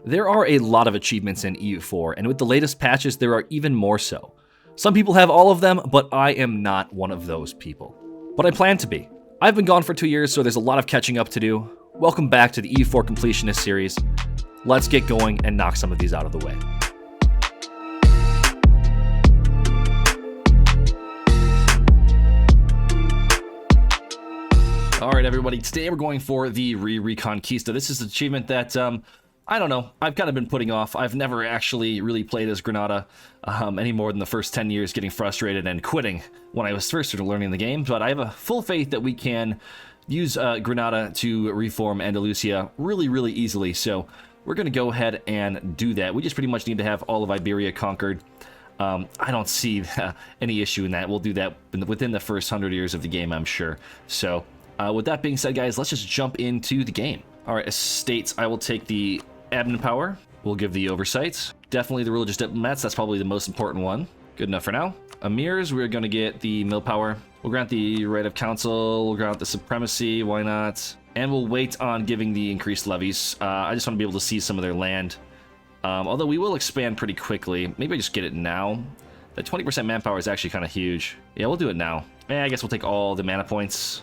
There are a lot of achievements in EU4, and with the latest patches, there are even more so. Some people have all of them, but I am not one of those people. But I plan to be. I've been gone for 2 years, so there's a lot of catching up to do. Welcome back to the EU4 Completionist series. Let's get going and knock some of these out of the way. Alright everybody, today we're going for the Re-Reconquista. This is an achievement that, I don't know, I've kind of been putting off. I've never actually really played as Granada any more than the first 10 years, getting frustrated and quitting when I was first sort of learning the game. But I have a full faith that we can use Granada to reform Andalusia really easily. So we're going to go ahead and do that. We just pretty much need to have all of Iberia conquered. I don't see any issue in that. We'll do that within the first 100 years of the game, I'm sure. So with that being said, guys, let's just jump into the game. All right, estates, I will take the admin power. We'll give the oversight. Definitely the religious diplomats. That's probably the most important one. Good enough for now. Emirs, we're going to get the mill power. We'll grant the right of council. We'll grant the supremacy. Why not? And we'll wait on giving the increased levies. I just want to be able to see some of their land. Although we will expand pretty quickly. Maybe I just get it now. That 20% manpower is actually kind of huge. Yeah, we'll do it now. I guess we'll take all the mana points.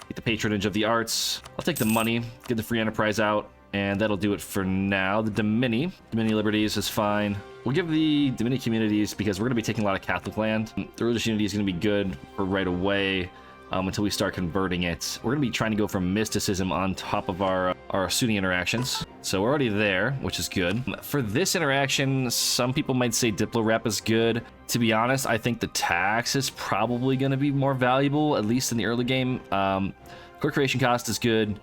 Get the patronage of the arts. I'll take the money. Get the free enterprise out. And that'll do it for now. The Domini Liberties is fine. We'll give the Domini communities because we're going to be taking a lot of Catholic land. The religious unity is going to be good for right away until we start converting it. We're going to be trying to go for mysticism on top of our Sunni interactions. So we're already there, which is good. For this interaction, some people might say Diplo-Rep is good. To be honest, I think the tax is probably going to be more valuable, at least in the early game. Core creation cost is good,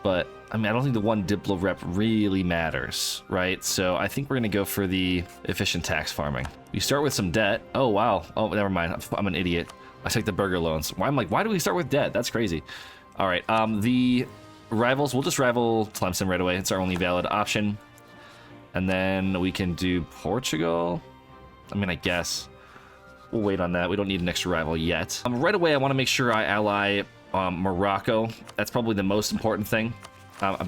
but I mean, I don't think the one Diplo-Rep really matters, right? So I think we're going to go for the efficient tax farming. We start with some debt. Oh, wow. Oh, never mind. I'm an idiot. I take the burger loans. Why do we start with debt? That's crazy. All right. The rivals, we'll just rival Tlemcen right away. It's our only valid option. And then we can do Portugal. I mean, I guess. We'll wait on that. We don't need an extra rival yet. Right away, I want to make sure I ally Morocco. That's probably the most important thing.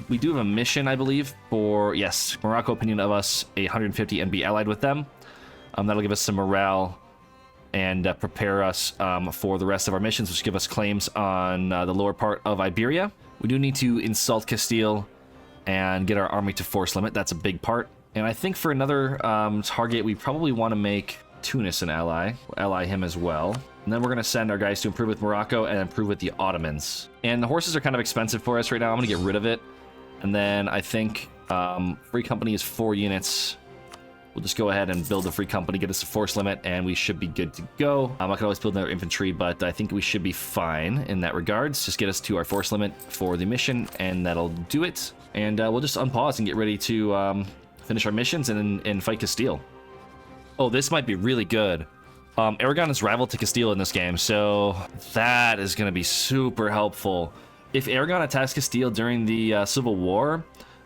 We do have a mission, I believe, for, yes, Morocco opinion of us, 150 and be allied with them. That'll give us some morale and prepare us for the rest of our missions, which give us claims on the lower part of Iberia. We do need to insult Castile and get our army to force limit. That's a big part. And I think for another target, we probably want to make Tunis an ally. We'll ally him as well. And then we're going to send our guys to improve with Morocco and improve with the Ottomans. And the horses are kind of expensive for us right now. I'm going to get rid of it. And then I think free company is 4 units. We'll just go ahead and build a free company, get us a force limit, and we should be good to go. I can always build another infantry, but I think we should be fine in that regards. Just get us to our force limit for the mission, and that'll do it. And we'll just unpause and get ready to finish our missions and fight Castile. Oh, this might be really good. Aragon is rival to Castile in this game, so that is going to be super helpful. If Aragon attacks Castile during the Civil War,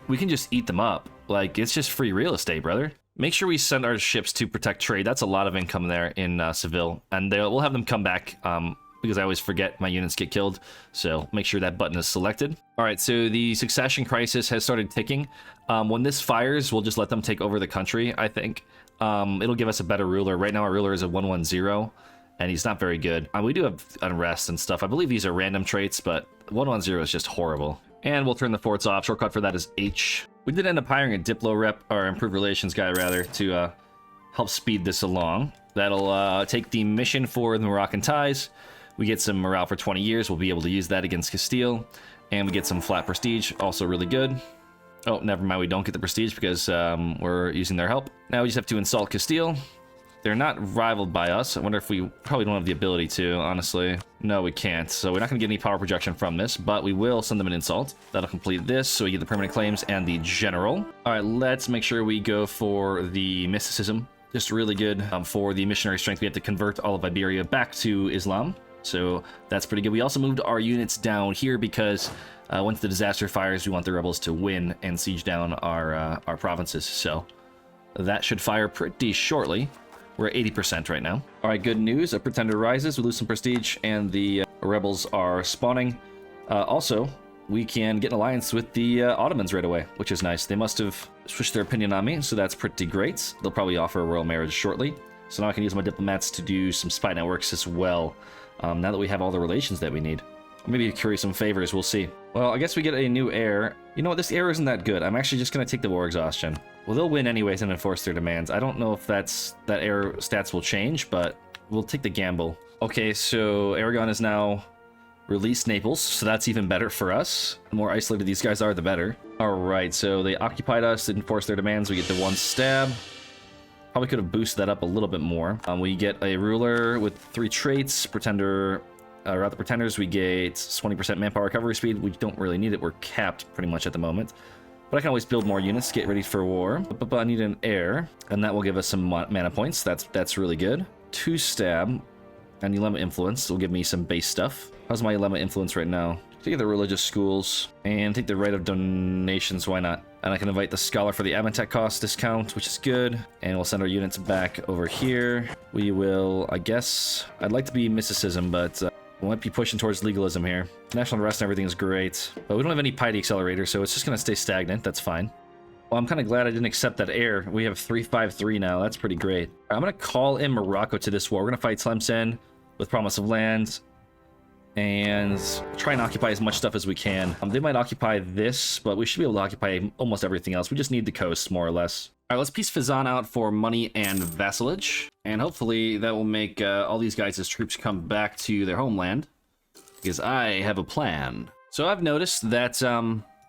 we can just eat them up. Like, it's just free real estate, brother. Make sure we send our ships to protect trade. That's a lot of income there in Seville, and we'll have them come back because I always forget my units get killed, so make sure that button is selected. All right, so the succession crisis has started ticking. When this fires, we'll just let them take over the country, I think. It'll give us a better ruler. Right now our ruler is a 110, and he's not very good. We do have unrest and stuff. I believe these are random traits, but 110 is just horrible. And we'll turn the forts off. Shortcut for that is H. We did end up hiring a Diplo-Rep, or improved relations guy rather, to help speed this along. That'll take the mission for the Moroccan ties. We get some morale for 20 years. We'll be able to use that against Castile. And we get some flat prestige, also really good. Oh, never mind, we don't get the prestige because we're using their help. Now we just have to insult Castile. They're not rivaled by us. I wonder if we probably don't have the ability to, honestly. No, we can't. So we're not going to get any power projection from this, but we will send them an insult. That'll complete this, so we get the permanent claims and the general. All right, let's make sure we go for the mysticism. Just really good for the missionary strength. We have to convert all of Iberia back to Islam. So that's pretty good. We also moved our units down here because once the disaster fires, we want the rebels to win and siege down our provinces. So that should fire pretty shortly. We're at 80% right now. All right, good news. A pretender rises. We lose some prestige, and the rebels are spawning. Also, we can get an alliance with the Ottomans right away, which is nice. They must have switched their opinion on me, so that's pretty great. They'll probably offer a royal marriage shortly. So now I can use my diplomats to do some spy networks as well, now that we have all the relations that we need. Maybe curry some favors, we'll see. Well, I guess we get a new heir. You know what, this heir isn't that good. I'm actually just going to take the war exhaustion. Well, they'll win anyways and enforce their demands. I don't know if that heir stats will change, but we'll take the gamble. Okay, so Aragon is now released Naples, so that's even better for us. The more isolated these guys are, the better. All right, so they occupied us, didn't force their demands. We get the 1 stab. Probably could have boosted that up a little bit more. We get a ruler with 3 traits. Pretender, rather pretenders, we get 20% manpower recovery speed. We don't really need it. We're capped pretty much at the moment. But I can always build more units to get ready for war. But I need an heir, and that will give us some mana points. That's really good. 2 stab and Ulema influence will give me some base stuff. How's my Ulema influence right now? Take the religious schools and take the right of donations. Why not? And I can invite the scholar for the Avantech cost discount, which is good. And we'll send our units back over here. We will, I guess, I'd like to be mysticism, but we might be pushing towards legalism here. National unrest and everything is great, but we don't have any piety accelerator, so it's just going to stay stagnant. That's fine. Well, I'm kind of glad I didn't accept that heir. We have 353 now. That's pretty great. I'm going to call in Morocco to this war. We're going to fight Tlemcen with promise of land and try and occupy as much stuff as we can. They might occupy this, but we should be able to occupy almost everything else. We just need the coast, more or less. All right, let's piece Fazan out for money and vassalage, and hopefully that will make all these guys' troops come back to their homeland, because I have a plan. So I've noticed that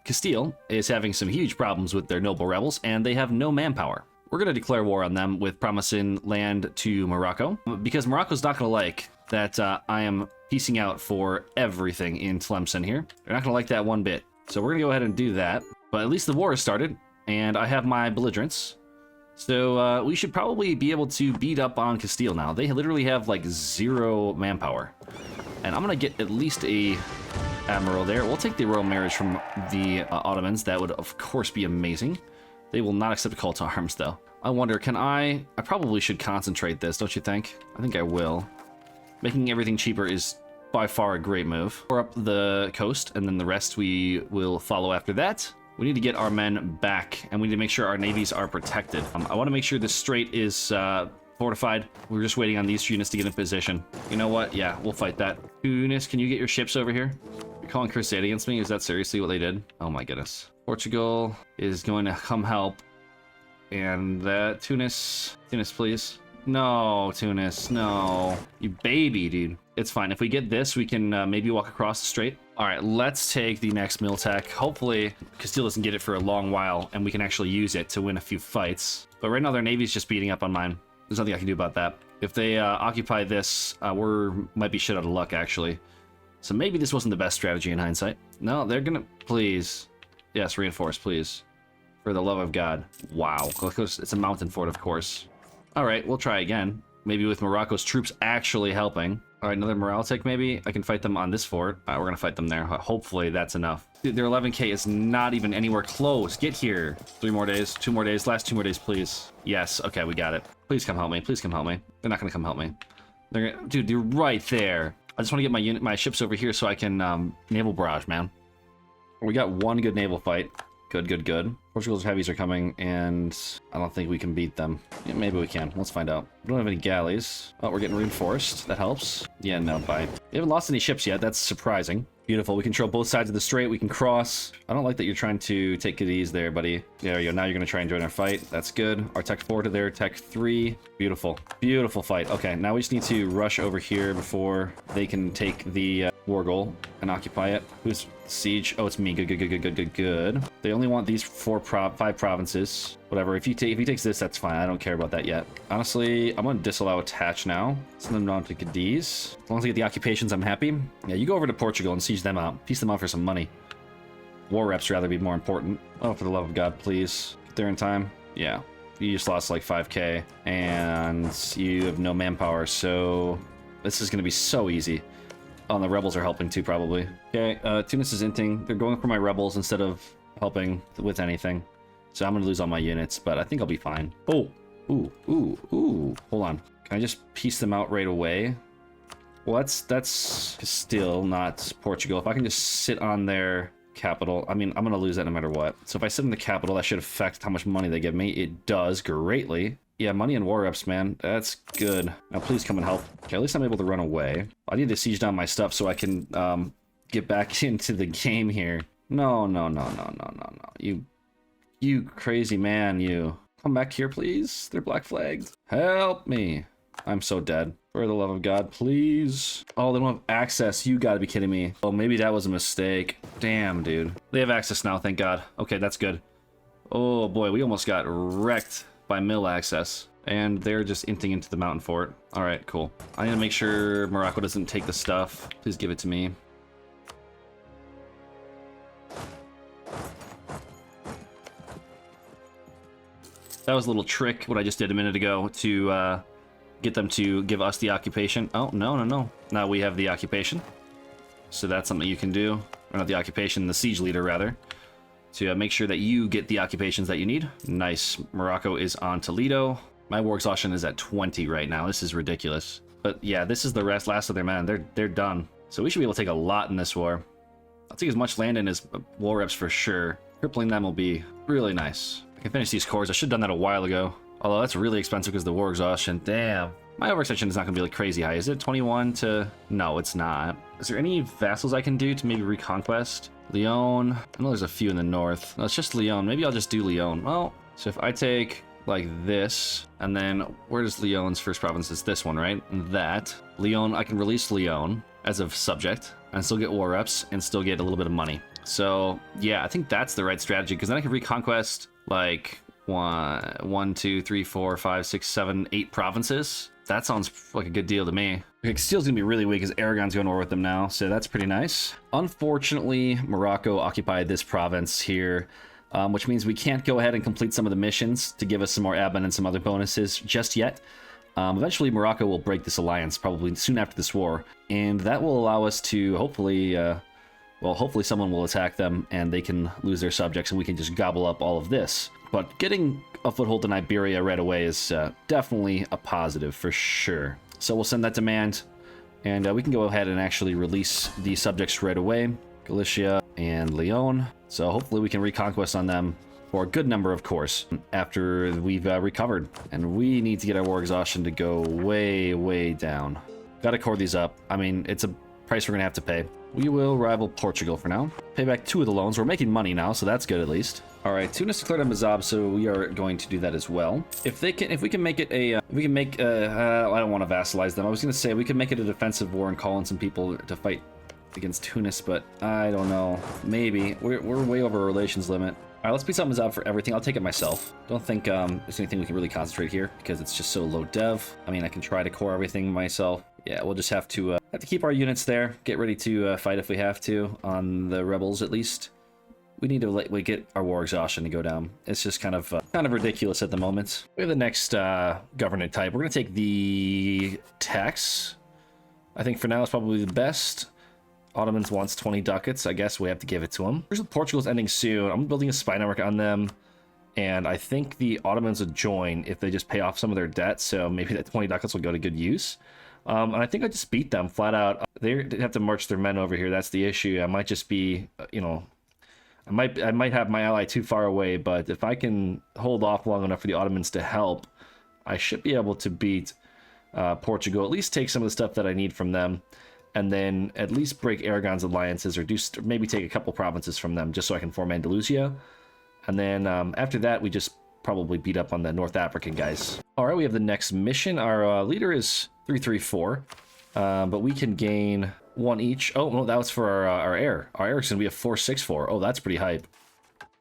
Castile is having some huge problems with their noble rebels, and they have no manpower. We're going to declare war on them with promising land to Morocco, because Morocco's not going to like that I am piecing out for everything in Tlemcen here. They're not going to like that one bit. So we're going to go ahead and do that. But at least the war has started, and I have my belligerents. So we should probably be able to beat up on Castile now. They literally have like 0 manpower. And I'm going to get at least a admiral there. We'll take the royal marriage from the Ottomans. That would, of course, be amazing. They will not accept a call to arms, though. I wonder, can I probably should concentrate this, don't you think? I think I will. Making everything cheaper is by far a great move. We're up the coast, and then the rest we will follow after that. We need to get our men back, and we need to make sure our navies are protected. I want to make sure this strait is fortified. We're just waiting on these units to get in position. You know what? Yeah, we'll fight that. Tunis, can you get your ships over here? You're calling crusade against me? Is that seriously what they did? Oh my goodness. Portugal is going to come help. And Tunis, please. No, Tunis, no. You baby, dude. It's fine. If we get this, we can maybe walk across the strait. All right, let's take the next Miltech. Hopefully, Castile doesn't get it for a long while, and we can actually use it to win a few fights. But right now, their navy's just beating up on mine. There's nothing I can do about that. If they occupy this, might be shit out of luck, actually. So maybe this wasn't the best strategy in hindsight. No, they're gonna... Please. Yes, reinforce, please. For the love of God. Wow. It's a mountain fort, of course. All right, we'll try again. Maybe with Morocco's troops actually helping. All right, another morale tech maybe. I can fight them on this fort. We're going to fight them there. Hopefully that's enough. Dude, their 11k is not even anywhere close. Get here. 3 more days, 2 more days. Last 2 more days, please. Yes, okay, we got it. Please come help me. Please come help me. They're not going to come help me. They're gonna... Dude, you're right there. I just want to get my ships over here so I can naval barrage, man. We got 1 good naval fight. Good. Portugal's heavies are coming, and I don't think we can beat them. Yeah, maybe we can. Let's find out. We don't have any galleys. Oh, we're getting reinforced. That helps. Yeah, no, bye. We haven't lost any ships yet. That's surprising. Beautiful. We control both sides of the strait. We can cross. I don't like that you're trying to take it easy there, buddy. There you go. Now you're going to try and join our fight. That's good. Our tech 4 to their tech 3. Beautiful. Beautiful fight. Okay, now we just need to rush over here before they can take the war goal and occupy it. Who's siege? Oh, it's me. Good. They only want these 5 provinces. Whatever. If he takes this, that's fine. I don't care about that yet. Honestly, I'm going to disallow attach now. Send them down to Cadiz. As long as I get the occupations, I'm happy. Yeah, you go over to Portugal and siege them out. Piece them out for some money. War reps rather be more important. Oh, for the love of God, please. Get there in time. Yeah. You just lost like 5k. And you have no manpower, so this is going to be so easy. Oh, and the rebels are helping too, probably. Okay, Tunis is inting. They're going for my rebels instead of helping with anything. So I'm going to lose all my units, but I think I'll be fine. Oh, ooh. Hold on. Can I just piece them out right away? Well, that's still not Portugal. If I can just sit on their capital. I mean, I'm going to lose that no matter what. So if I sit in the capital, that should affect how much money they give me. It does greatly. Yeah, money and war reps, man. That's good. Now, please come and help. Okay, at least I'm able to run away. I need to siege down my stuff so I can get back into the game here. No. You crazy man, you. Come back here, please. They're black flagged. Help me. I'm so dead. For the love of God, please. Oh, they don't have access. You gotta be kidding me. Oh, maybe that was a mistake. Damn, dude. They have access now, thank God. Okay, that's good. Oh, boy, we almost got wrecked by mill access. And they're just inting into the mountain fort. All right, cool. I need to make sure Morocco doesn't take the stuff. Please give it to me. That was a little trick, what I just did a minute ago, to get them to give us the occupation. Oh, no. Now we have the occupation. So that's something you can do. Or not the occupation, the siege leader, rather. To make sure that you get the occupations that you need. Nice. Morocco is on Toledo. My war exhaustion is at 20 right now. This is ridiculous. But yeah, this is the last of their men. They're done. So we should be able to take a lot in this war. I'll take as much land in as war reps for sure. Crippling them will be really nice. I can finish these cores. I should have done that a while ago. Although that's really expensive because of the war exhaustion. Damn. My overextension is not going to be like crazy high. Is it 21 to... No, it's not. Is there any vassals I can do to maybe reconquest? Lyon. I know there's a few in the north. No, it's just Lyon. Maybe I'll just do Lyon. Well, so if I take like this, and then where does Lyon's first province is? This one, right? That. Lyon, I can release Lyon as a subject and still get war reps and still get a little bit of money. So yeah, I think that's the right strategy because then I can reconquest like 1, 2, 3, 4, 5, 6, 7, 8 provinces. That sounds like a good deal to me. Okay, Castile's gonna be really weak because Aragon's going to war with them now, so that's pretty nice. Unfortunately, Morocco occupied this province here, which means we can't go ahead and complete some of the missions to give us some more admin and some other bonuses just yet. Eventually, Morocco will break this alliance, probably soon after this war, and that will allow us to hopefully, well, hopefully someone will attack them and they can lose their subjects and we can just gobble up all of this. But getting a foothold in Iberia right away is definitely a positive for sure. So we'll send that demand, and we can go ahead and actually release the subjects right away. Galicia and Lyon. So hopefully we can reconquest on them for a good number, of course, after we've recovered. And we need to get our war exhaustion to go way, way down. Gotta core these up. I mean, it's a price we're gonna have to pay. We will rival Portugal for now. Pay back 2 of the loans. We're making money now, so that's good at least. All right, Tunis declared on Magrheb, so we are going to do that as well. If we can make it a, I don't want to vassalize them. I was going to say we can make it a defensive war and call in some people to fight against Tunis, but I don't know. Maybe we're way over our relations limit. All right, let's beat something Magrheb for everything. I'll take it myself. Don't think there's anything we can really concentrate here because it's just so low dev. I mean, I can try to core everything myself. Yeah, we'll just have to keep our units there. Get ready to fight if we have to on the rebels at least. We need to get our war exhaustion to go down. It's just kind of ridiculous at the moment. We have the next government type. We're going to take the tax. I think for now it's probably the best. Ottomans wants 20 ducats. I guess we have to give it to them. Portugal's ending soon. I'm building a spy network on them. And I think the Ottomans would join if they just pay off some of their debt. So maybe that 20 ducats will go to good use. And I think I just beat them flat out. They have to march their men over here. That's the issue. I might just be, you know... I might have my ally too far away, but if I can hold off long enough for the Ottomans to help, I should be able to beat Portugal, at least take some of the stuff that I need from them, and then at least break Aragon's alliances, or maybe take a couple provinces from them, just so I can form Andalusia. And then after that, we just probably beat up on the North African guys. All right, we have the next mission. Our leader is 334, but we can gain... 1 each. Oh, no, that was for our heir. Our heir is going to be a 464. Oh, that's pretty hype.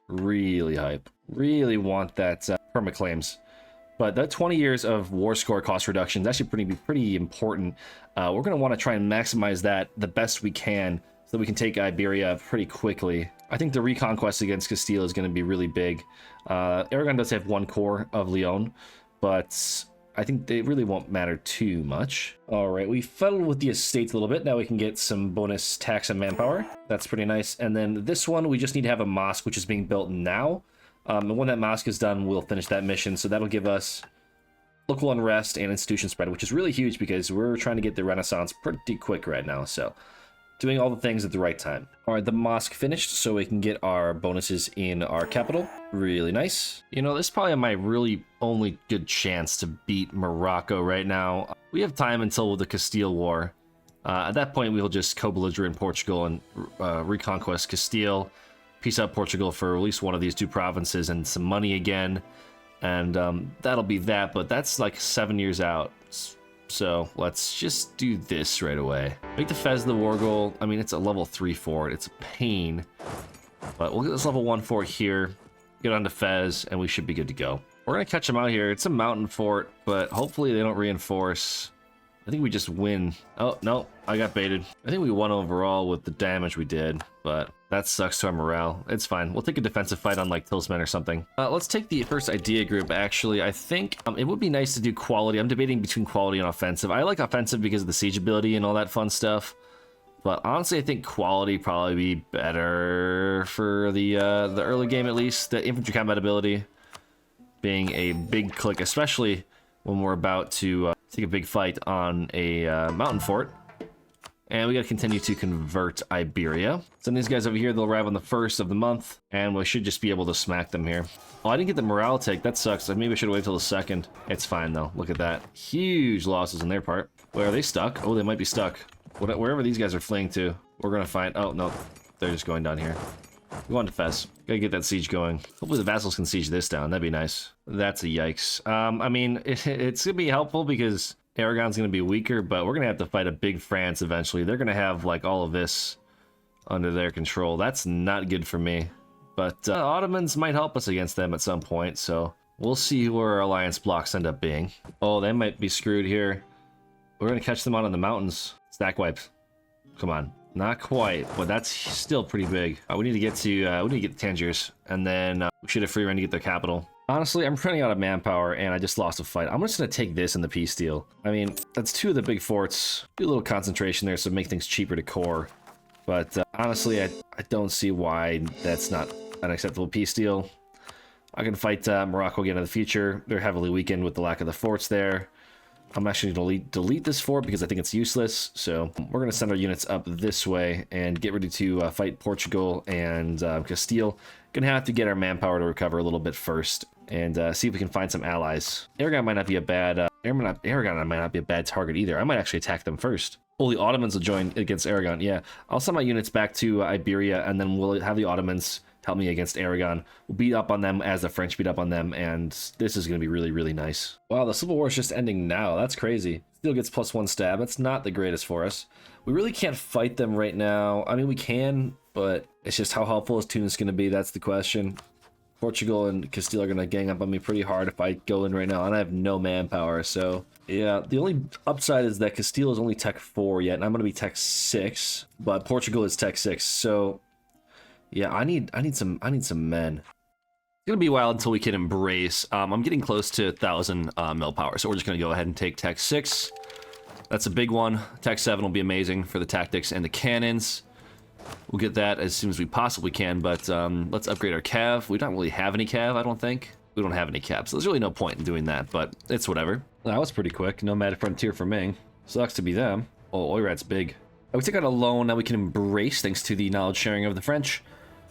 Really hype. Really want that permaclaims. But that 20 years of war score cost reduction is actually pretty important. We're going to want to try and maximize that the best we can so that we can take Iberia pretty quickly. I think the reconquest against Castile is going to be really big. Aragon does have 1 core of Lyon, but... I think they really won't matter too much. All right, we fiddled with the estates a little bit. Now we can get some bonus tax and manpower. That's pretty nice. And then this one, we just need to have a mosque, which is being built now. And when that mosque is done, we'll finish that mission. So that'll give us local unrest and institution spread, which is really huge because we're trying to get the Renaissance pretty quick right now. So doing all the things at the right time. All right, the mosque finished, so we can get our bonuses in our capital. Really nice. You know, this is probably my really only good chance to beat Morocco right now. We have time until the Castile War. At that point, we'll just co-belligerent Portugal and reconquest Castile. Peace out Portugal for at least one of these two provinces and some money again. And that'll be that, but that's like 7 years out. So let's just do this right away. Make the Fez the war goal. I mean, it's a level 3 fort. It's a pain. But we'll get this level 1 fort here. Get on to Fez, and we should be good to go. We're going to catch them out here. It's a mountain fort, but hopefully they don't reinforce. I think we just win. Oh, no, I got baited. I think we won overall with the damage we did, but that sucks to our morale. It's fine. We'll take a defensive fight on like Tilsman or something. Let's take the first idea group, actually. I think it would be nice to do quality. I'm debating between quality and offensive. I like offensive because of the siege ability and all that fun stuff. But honestly, I think quality probably be better for the early game at least. The infantry combat ability being a big click, especially when we're about to take a big fight on a mountain fort. And we got to continue to convert Iberia. Send these guys over here. They'll arrive on the 1st of the month, and we should just be able to smack them here. Oh, I didn't get the morale take. That sucks. Maybe I should have waited till the 2nd. It's fine, though. Look at that. Huge losses on their part. Where are they stuck? Oh, they might be stuck. Wherever these guys are fleeing to, we're going to find... Oh, no. They're just going down here. We're going to Fez. Gotta get that siege going. Hopefully the vassals can siege this down. That'd be nice. That's a yikes. I mean, it's going to be helpful because Aragon's going to be weaker, but we're going to have to fight a big France eventually. They're going to have, like, all of this under their control. That's not good for me. But Ottomans might help us against them at some point, so we'll see where our alliance blocks end up being. Oh, they might be screwed here. We're going to catch them out on the mountains. Stack wipes. Come on. Not quite, but that's still pretty big. We need to get the Tangiers, and then we should have free reign to get their capital. Honestly, I'm running out of manpower, and I just lost a fight. I'm just going to take this in the peace deal. I mean, that's 2 of the big forts. Do a little concentration there so make things cheaper to core. But honestly, I don't see why that's not an acceptable peace deal. I can fight Morocco again in the future. They're heavily weakened with the lack of the forts there. I'm actually going to delete this fort because I think it's useless. So we're going to send our units up this way and get ready to fight Portugal and Castile. Going to have to get our manpower to recover a little bit first and see if we can find some allies. Aragon might not be a bad Aragon might not be a bad target either. I might actually attack them first. Oh, the Ottomans will join against Aragon. Yeah, I'll send my units back to Iberia, and then we'll have the Ottomans help me against Aragon. We'll beat up on them as the French beat up on them, and this is going to be really, really nice. Wow, the Civil War is just ending now. That's crazy. Still gets +1 stab. That's not the greatest for us. We really can't fight them right now. I mean, we can, but it's just how helpful is Tunis going to be? That's the question. Portugal and Castile are going to gang up on me pretty hard if I go in right now, and I have no manpower, so... Yeah, the only upside is that Castile is only Tech 4 yet, and I'm going to be Tech 6, but Portugal is Tech 6, so... Yeah, I need some men. It's gonna be a while until we can embrace. I'm getting close to 1,000 mil power, so we're just gonna go ahead and take Tech 6. That's a big one. Tech 7 will be amazing for the tactics and the cannons. We'll get that as soon as we possibly can, but let's upgrade our cav. We don't really have any cav, I don't think. We don't have any cav, so there's really no point in doing that, but it's whatever. That was pretty quick. Nomadic Frontier for Ming. Sucks to be them. Oh, Oirat's big. We took out a loan that we can embrace thanks to the knowledge sharing of the French.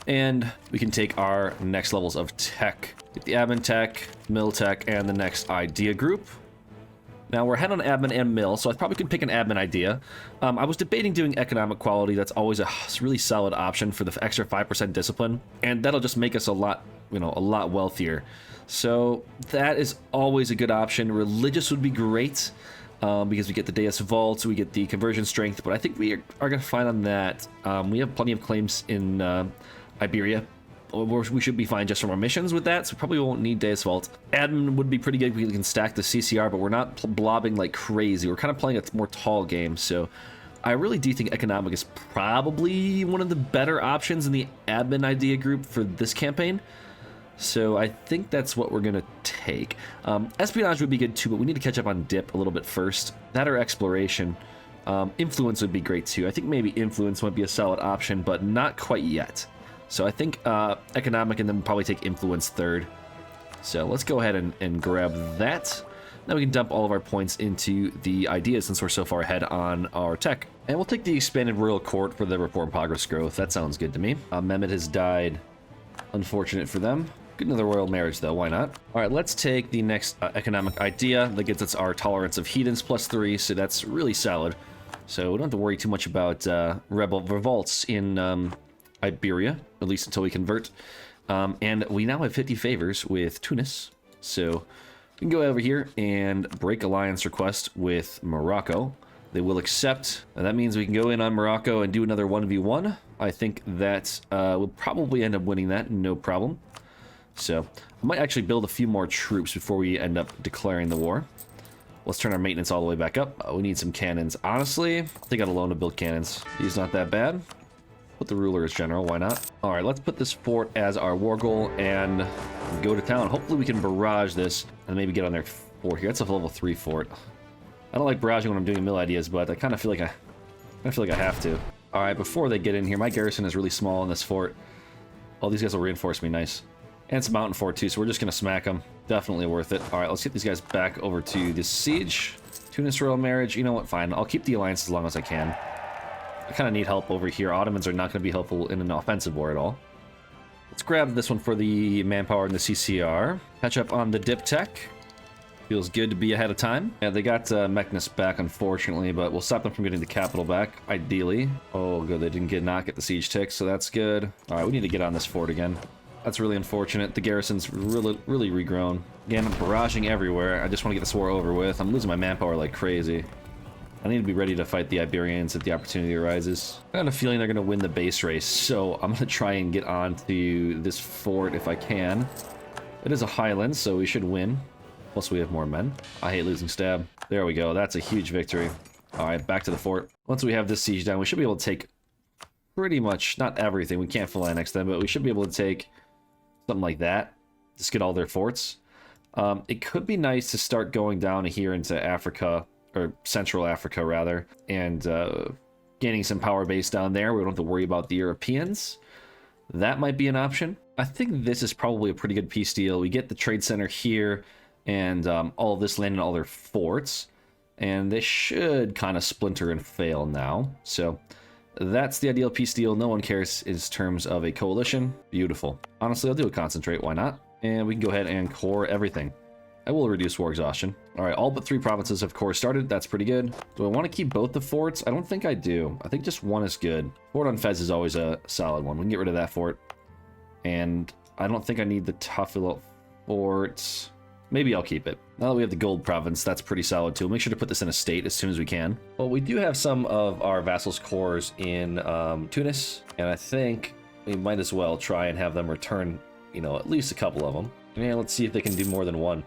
And we can take our next levels of tech. Get the admin tech, mill tech, and the next idea group. Now we're ahead on admin and mill, so I probably could pick an admin idea. I was debating doing economic quality. That's always a really solid option for the extra 5% discipline, and that'll just make us a lot wealthier. So that is always a good option. Religious would be great because we get the Deus Vault, we get the conversion strength, but I think we are going to find on that. We have plenty of claims in Iberia. We should be fine just from our missions with that, so probably won't need Deus Vault. Admin would be pretty good. We can stack the CCR, but we're not blobbing like crazy. We're kind of playing a more tall game, so I really do think economic is probably one of the better options in the admin idea group for this campaign. So I think that's what we're going to take. Espionage would be good too, but we need to catch up on dip a little bit first. That or exploration. Influence would be great too. I think maybe influence might be a solid option, but not quite yet. So I think economic, and then we'll probably take influence third. So let's go ahead and grab that. Now we can dump all of our points into the ideas since we're so far ahead on our tech. And we'll take the expanded royal court for the reform progress growth. That sounds good to me. Mehmet has died. Unfortunate for them. Good another royal marriage though, why not? All right, let's take the next economic idea that gets us our tolerance of heathens +3, so that's really solid. So we don't have to worry too much about revolts in Iberia, at least until we convert. And we now have 50 favors with Tunis, so we can go over here and break alliance request with Morocco. They will accept, and that means we can go in on Morocco and do another 1v1. I think that we'll probably end up winning that, no problem. So I might actually build a few more troops before we end up declaring the war. Let's turn our maintenance all the way back up. We need some cannons. Honestly, I think I'd alone to build cannons. He's not that bad. Put the ruler as general, why not? All right, let's put this fort as our war goal and go to town. Hopefully we can barrage this and maybe get on their fort here. That's a level 3 fort. I don't like barraging when I'm doing mill ideas, but I kind of feel like I have to. All right, before they get in here, my garrison is really small in this fort. Oh, these guys will reinforce me, nice. And it's a mountain fort too, so we're just gonna smack them. Definitely worth it. All right, let's get these guys back over to this siege. Tunis royal marriage. You know what? Fine. I'll keep the alliance as long as I can. I kind of need help over here. Ottomans are not going to be helpful in an offensive war at all. Let's grab this one for the manpower and the CCR. Catch up on the dip tech. Feels good to be ahead of time. Yeah, they got Mechnus back, unfortunately, but we'll stop them from getting the capital back, ideally. Oh, good. They didn't not get the siege tick, so that's good. All right, we need to get on this fort again. That's really unfortunate. The garrison's really regrown. Again, I'm barraging everywhere. I just want to get this war over with. I'm losing my manpower like crazy. I need to be ready to fight the Iberians if the opportunity arises. I got a feeling they're going to win the base race, so I'm going to try and get onto this fort if I can. It is a highland, so we should win. Plus, we have more men. I hate losing stab. There we go. That's a huge victory. All right, back to the fort. Once we have this siege down, we should be able to take pretty much, not everything. We can't full annex them, but we should be able to take something like that. Just get all their forts. It could be nice to start going down here into Africa, or Central Africa rather, and gaining some power base down there. We don't have to worry about the Europeans. That might be an option. I think this is probably a pretty good peace deal. We get the trade center here and all of this land and all their forts, and they should kind of splinter and fail now. So that's the ideal peace deal. No one cares in terms of a coalition. Beautiful. Honestly, I'll do a concentrate. Why not? And we can go ahead and core everything. I will reduce war exhaustion. All right, all but 3 provinces have core started. That's pretty good. Do I want to keep both the forts? I don't think I do. I think just one is good. Fort on Fez is always a solid one. We can get rid of that fort. And I don't think I need the Tafilot fort. Maybe I'll keep it. Now that we have the gold province, that's pretty solid too. We'll make sure to put this in a state as soon as we can. Well, we do have some of our vassals' cores in Tunis, and I think we might as well try and have them return, you know, at least a couple of them. And let's see if they can do more than one.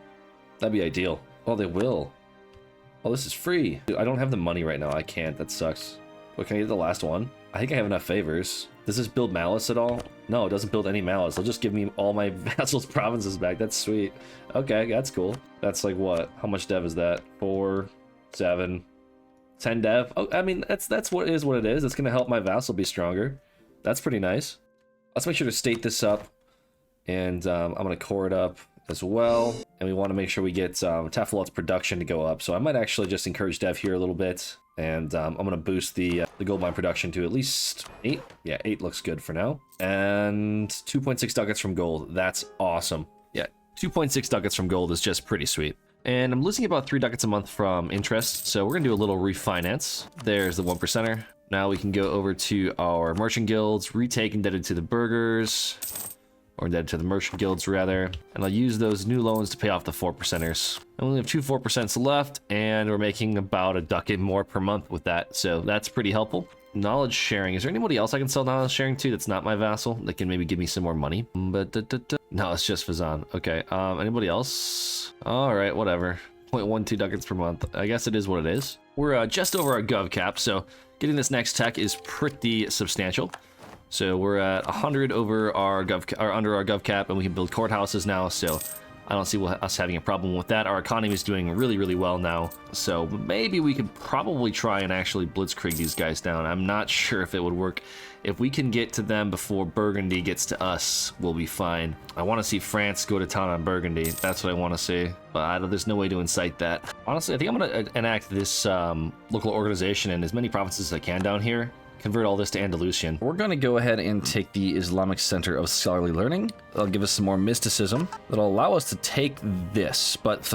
That'd be ideal. Oh, they will. Oh, this is free. Dude, I don't have the money right now. I can't. That sucks. But can I get the last one? I think I have enough favors. Does this build malice at all? No, it doesn't build any malice. They'll just give me all my vassals' provinces back. That's sweet. Okay, that's cool. That's like what? How much dev is that? 4, 7, 10 dev? Oh, I mean, that's what it is. What it is. It's gonna help my vassal be stronger. That's pretty nice. Let's make sure to state this up, and I'm gonna core it up as well. And we want to make sure we get Tafilot's production to go up. So I might actually just encourage dev here a little bit. And I'm going to boost the gold mine production to at least 8. Yeah, 8 looks good for now. And 2.6 ducats from gold. That's awesome. Yeah, 2.6 ducats from gold is just pretty sweet. And I'm losing about 3 ducats a month from interest. So we're going to do a little refinance. There's the 1%er. Now we can go over to our merchant guilds, retake indebted to the burghers, or indebted to the merchant guilds rather, and I'll use those new loans to pay off the 4%ers. I only have 2 4% left, and we're making about a ducat more per month with that, so that's pretty helpful. Knowledge sharing. Is there anybody else I can sell knowledge sharing to that's not my vassal that can maybe give me some more money? No, it's just Fazan. Okay, anybody else? All right, whatever. 0.12 ducats per month. I guess it is what it is. We're just over our gov cap, so getting this next tech is pretty substantial. So we're at 100 over our under our gov cap, and we can build courthouses now. So I don't see us having a problem with that. Our economy is doing really, really well now. So maybe we could probably try and actually blitzkrieg these guys down. I'm not sure if it would work. If we can get to them before Burgundy gets to us, we'll be fine. I want to see France go to town on Burgundy. That's what I want to see. But there's no way to incite that. Honestly, I think I'm going to enact this local organization in as many provinces as I can down here. Convert all this to Andalusian. We're going to go ahead and take the Islamic Center of Scholarly Learning. That'll give us some more mysticism. That'll allow us to take this, but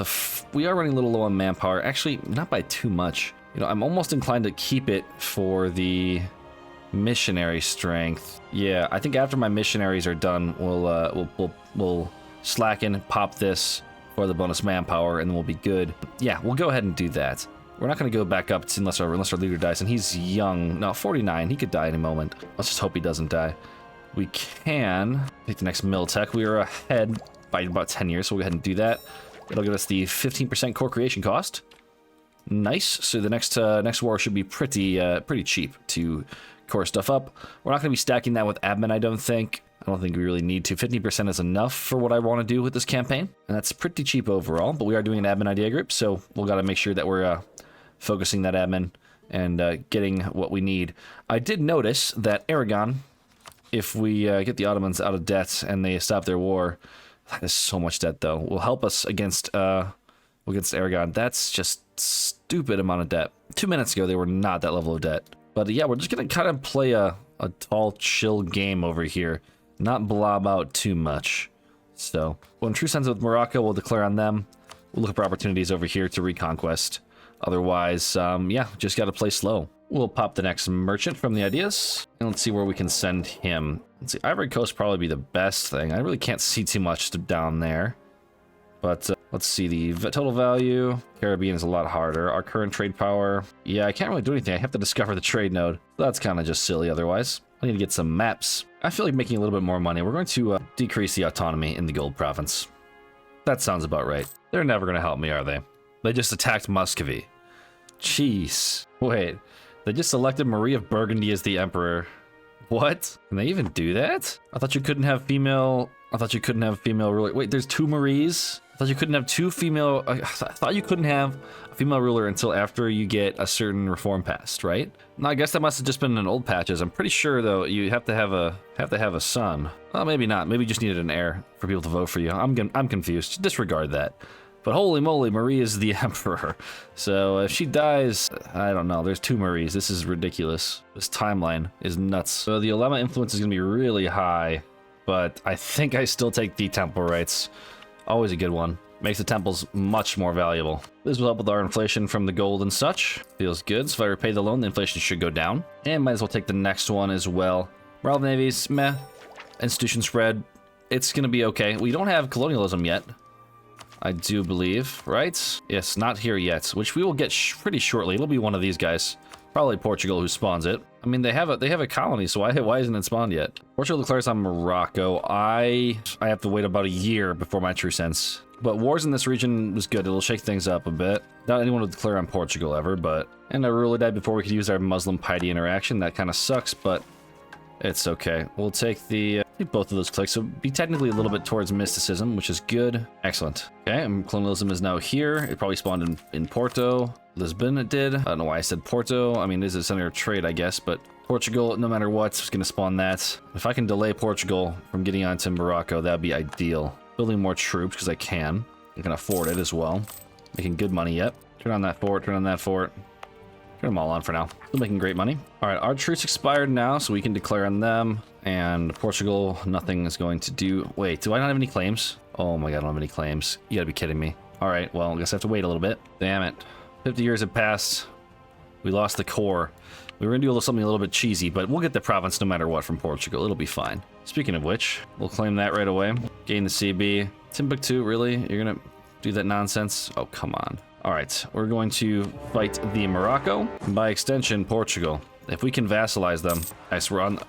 we are running a little low on manpower. Actually, not by too much. You know, I'm almost inclined to keep it for the missionary strength. Yeah, I think after my missionaries are done, we'll slacken, pop this for the bonus manpower, and then we'll be good. Yeah, we'll go ahead and do that. We're not going to go back up unless our leader dies, and he's young. No, 49. He could die any moment. Let's just hope he doesn't die. We can take the next mill tech. We are ahead by about 10 years, so we'll go ahead and do that. It'll give us the 15% core creation cost. Nice. So the next war should be pretty cheap to core stuff up. We're not going to be stacking that with admin, I don't think. I don't think we really need to. 15% is enough for what I want to do with this campaign, and that's pretty cheap overall. But we are doing an admin idea group, so we'll got to make sure that we're focusing that admin and getting what we need. I did notice that Aragon, if we get the Ottomans out of debt and they stop their war, there's so much debt though, will help us against Aragon. That's just stupid amount of debt. 2 minutes ago they were not that level of debt. But yeah, we're just gonna kind of play a tall, chill game over here, not blob out too much. So when truce ends with Morocco, we'll declare on them. We'll look for opportunities over here to reconquest. Otherwise, yeah, just got to play slow. We'll pop the next merchant from the ideas, and let's see where we can send him. Let's see, Ivory Coast probably be the best thing. I really can't see too much down there. But let's see, the total value. Caribbean is a lot harder. Our current trade power. Yeah, I can't really do anything. I have to discover the trade node. That's kind of just silly otherwise. I need to get some maps. I feel like making a little bit more money. We're going to decrease the autonomy in the gold province. That sounds about right. They're never going to help me, are they? They just attacked Muscovy. Jeez. Wait, they just elected Marie of Burgundy as the emperor. What? Can they even do that? I thought you couldn't have female ruler. Wait, there's 2 Maries? I thought you couldn't have 2 female... I thought you couldn't have a female ruler until after you get a certain reform passed, right? No, I guess that must have just been in old patches. I'm pretty sure, though, you have to have a son. Well, maybe not. Maybe you just needed an heir for people to vote for you. I'm confused. Disregard that. But holy moly, Marie is the emperor. So if she dies, I don't know. There's 2 Maries. This is ridiculous. This timeline is nuts. So the Ulema influence is going to be really high. But I think I still take the temple rights. Always a good one. Makes the temples much more valuable. This will help with our inflation from the gold and such. Feels good. So if I repay the loan, the inflation should go down. And might as well take the next one as well. Morale of the navies, meh. Institution spread, it's going to be okay. We don't have colonialism yet. I do believe, right? Yes, not here yet, which we will get pretty shortly. It'll be one of these guys. Probably Portugal who spawns it. I mean, they have a colony, so why isn't it spawned yet? Portugal declares on Morocco. I have to wait about a year before my truce ends. But wars in this region was good. It'll shake things up a bit. Not anyone will declare on Portugal ever, but... And our ruler died before we could use our Muslim piety interaction. That kind of sucks, but it's okay. We'll take both of those clicks, so be technically a little bit towards mysticism, which is good. Excellent. Okay, and colonialism is now here. It probably spawned in Porto. Lisbon it did. I don't know why I said Porto. I mean, this is a center of trade, I guess, but Portugal, no matter what, is going to spawn that. If I can delay Portugal from getting onto Morocco, that'd be ideal. Building more troops, because I can. I can afford it as well. Making good money yet. Turn on that fort, turn on that fort. Turn them all on for now. Still making great money. All right, our truce expired now, so we can declare on them. And Portugal, nothing is going to do. Wait, do I not have any claims? Oh my god, I don't have any claims. You gotta be kidding me. All right, well, I guess I have to wait a little bit. Damn it. 50 years have passed. We lost the core. We were gonna do something a little bit cheesy, but we'll get the province no matter what from Portugal. It'll be fine. Speaking of which, we'll claim that right away. Gain the CB. Timbuktu, really? You're gonna do that nonsense? Oh, come on. All right, we're going to fight the Morocco, and by extension, Portugal. If we can vassalize them, nice, we're on.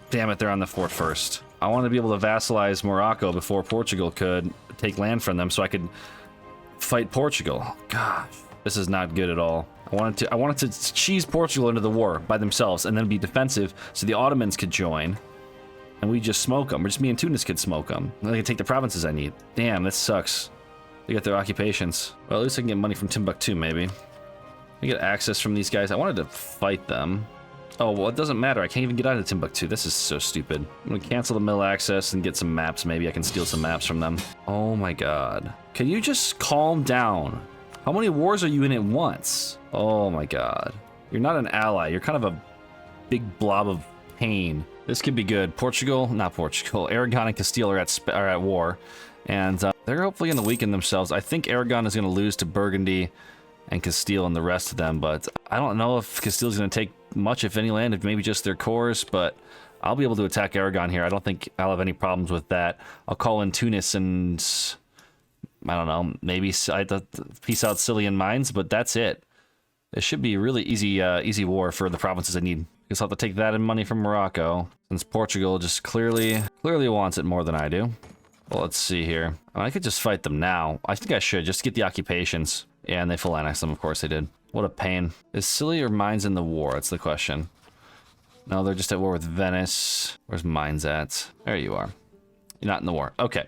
Damn it, they're on the fort first. I want to be able to vassalize Morocco before Portugal could take land from them, so I could fight Portugal. Gosh, this is not good at all. I wanted to cheese Portugal into the war by themselves, and then be defensive, so the Ottomans could join. and we just smoke them. Or just me and Tunis could smoke them. They can take the provinces I need. Damn, this sucks. They got their occupations. Well, at least I can get money from Timbuktu, maybe. I get access from these guys. I wanted to fight them. Oh, well, it doesn't matter. I can't even get out of Timbuktu. This is so stupid. I'm gonna cancel the mill access and get some maps. Maybe I can steal some maps from them. Oh my god. Can you just calm down? How many wars are you in at once? Oh my god. You're not an ally. You're kind of a big blob of pain. This could be good. Portugal, not Portugal. Aragon and Castile are at war. And they're hopefully going to weaken themselves. I think Aragon is going to lose to Burgundy and Castile and the rest of them, but I don't know if Castile is going to take much, if any, land, if maybe just their cores, but I'll be able to attack Aragon here. I don't think I'll have any problems with that. I'll call in Tunis and, I don't know, maybe peace out Sicilian mines, but that's it. It should be a really easy war for the provinces I need. Guess I'll have to take that in money from Morocco, since Portugal just clearly wants it more than I do. Well, let's see here. I could just fight them now. I think I should, just to get the occupations. Yeah, and they full annexed them, of course they did. What a pain. Is Sicily or Mines in the war? That's the question. No, they're just at war with Venice. Where's Mines at? There you are. You're not in the war. Okay.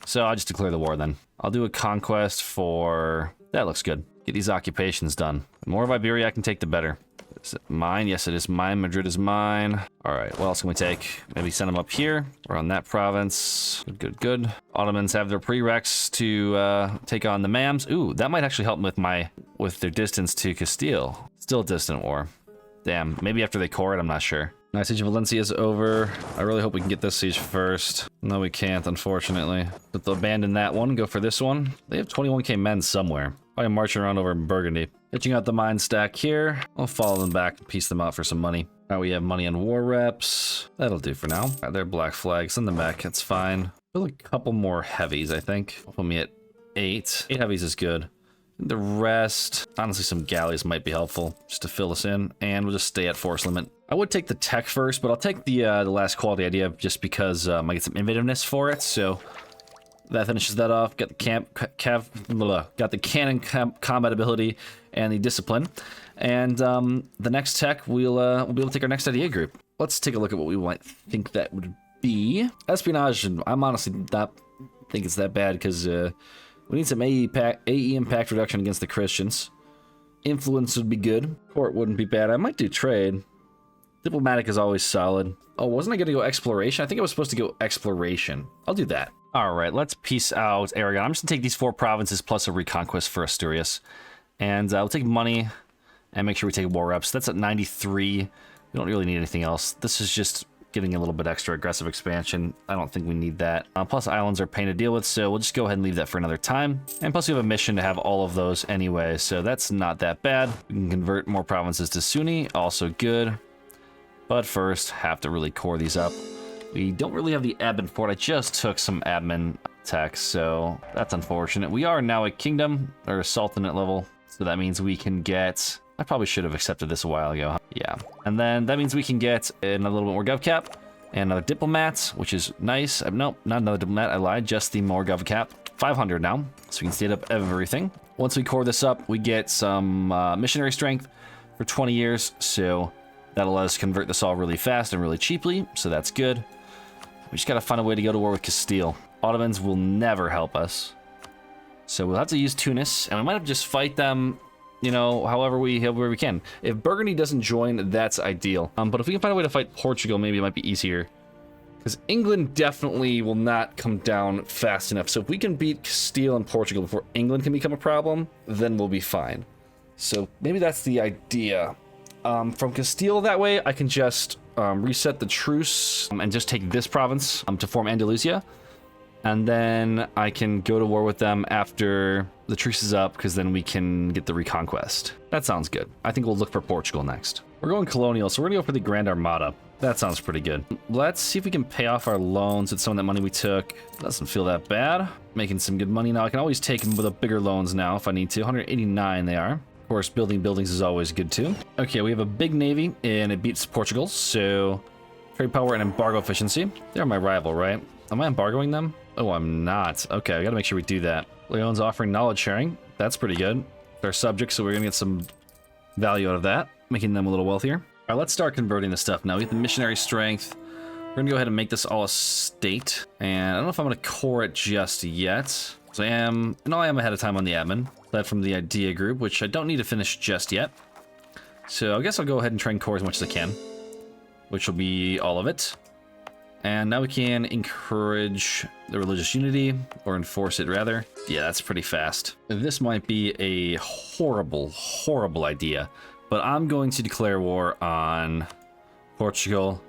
So I'll just declare the war then. I'll do a conquest for... That looks good. Get these occupations done. The more of Iberia I can take, the better. Is it mine? Yes, it is mine. Madrid is mine. All right, what else can we take? Maybe send them up here or on that province. Good. Ottomans have their prereqs to take on the Mams. Ooh, that might actually help with their distance to Castile. Still a distant war. Damn, maybe after they core it, I'm not sure. Nice, Siege of Valencia is over. I really hope we can get this siege first. No, we can't, unfortunately. But they'll abandon that one, go for this one. They have 21k men somewhere. Probably marching around over in Burgundy. Pitching out the mine stack here. I'll follow them back and piece them out for some money. Now we have money on war reps. That'll do for now. They're black flags. Send them back. That's fine. Build a couple more heavies, I think. Put me at 8. 8 heavies is good. The rest, honestly, some galleys might be helpful just to fill us in, and we'll just stay at force limit. I would take the tech first, but I'll take the last quality idea just because I get some inventiveness for it. So that finishes that off. Got the cannon combat ability and the discipline, and the next tech we'll be able to take our next idea group. Let's take a look at what we might think that would be. Espionage. I'm honestly not think it's that bad because. We need some AE impact reduction against the Christians. Influence would be good. Court wouldn't be bad. I might do trade. Diplomatic is always solid. Oh, wasn't I going to go exploration? I think I was supposed to go exploration. I'll do that. All right, let's peace out Aragon. I'm just going to take these 4 provinces plus a reconquest for Asturias. And we'll take money and make sure we take war reps. That's at 93. We don't really need anything else. This is just getting a little bit extra aggressive expansion. I don't think we need that. Plus islands are a pain to deal with, so we'll just go ahead and leave that for another time. And plus we have a mission to have all of those anyway, so that's not that bad. We can convert more provinces to Sunni, also good. But first, have to really core these up. We don't really have the admin for it. I just took some admin tech, so that's unfortunate. We are now a kingdom, or a sultanate level, so that means we can get... I probably should have accepted this a while ago. Yeah. And then that means we can get a little bit more gov cap and another diplomat, which is nice. Nope, not another diplomat. I lied. Just the more gov cap. 500 now, so we can state up everything. Once we core this up, we get some missionary strength for 20 years. So that'll let us convert this all really fast and really cheaply. So that's good. We just got to find a way to go to war with Castile. Ottomans will never help us. So we'll have to use Tunis, and we might have to just fight them, you know, however we can. If Burgundy doesn't join, that's ideal. But if we can find a way to fight Portugal, maybe it might be easier. Because England definitely will not come down fast enough. So if we can beat Castile and Portugal before England can become a problem, then we'll be fine. So maybe that's the idea. From Castile that way, I can just reset the truce and just take this province to form Andalusia. And then I can go to war with them after the truce is up, because then we can get the reconquest. That sounds good. I think we'll look for Portugal next. We're going colonial, so we're gonna go for the Grand Armada. That sounds pretty good. Let's see if we can pay off our loans with some of that money we took. Doesn't feel that bad. Making some good money now. I can always take them with the bigger loans now if I need to. 189 they are. Of course, building buildings is always good too. Okay, we have a big navy, and it beats Portugal, so trade power and embargo efficiency. They're my rival, right? Am I embargoing them? Oh, I'm not. Okay, I gotta make sure we do that. Leon's offering knowledge sharing. That's pretty good. They're subjects, so we're gonna get some value out of that, making them a little wealthier. All right, let's start converting this stuff now. We get the missionary strength. We're gonna go ahead and make this all a state. And I don't know if I'm gonna core it just yet. So I am ahead of time on the admin. That from the idea group, which I don't need to finish just yet. So I guess I'll go ahead and try and core as much as I can, which will be all of it. And now we can encourage the religious unity, or enforce it rather. Yeah, that's pretty fast. This might be a horrible, horrible idea, but I'm going to declare war on Portugal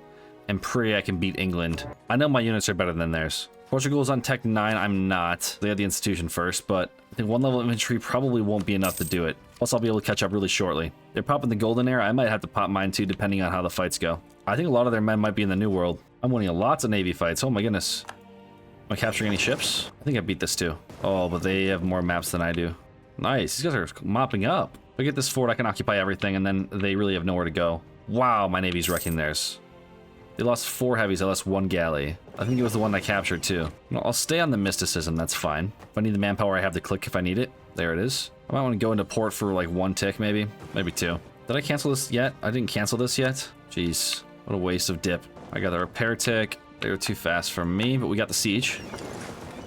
and pray I can beat England. I know my units are better than theirs. Portugal's on Tech 9, I'm not. They had the institution first, but I think 1 level of infantry probably won't be enough to do it. Plus, I'll be able to catch up really shortly. They're popping the golden era. I might have to pop mine too, depending on how the fights go. I think a lot of their men might be in the New World. I'm winning lots of Navy fights. Oh my goodness. Am I capturing any ships? I think I beat this too. Oh, but they have more maps than I do. Nice. These guys are mopping up. If I get this fort, I can occupy everything, and then they really have nowhere to go. Wow, my Navy's wrecking theirs. They lost 4 heavies. I lost 1 galley. I think it was the one I captured too. No, I'll stay on the mysticism. That's fine. If I need the manpower, I have the click if I need it. There it is. I might want to go into port for like 1 tick, maybe 2. Did I cancel this yet? I didn't cancel this yet. Jeez, what a waste of dip. I got the repair tick. They were too fast for me, but we got the siege,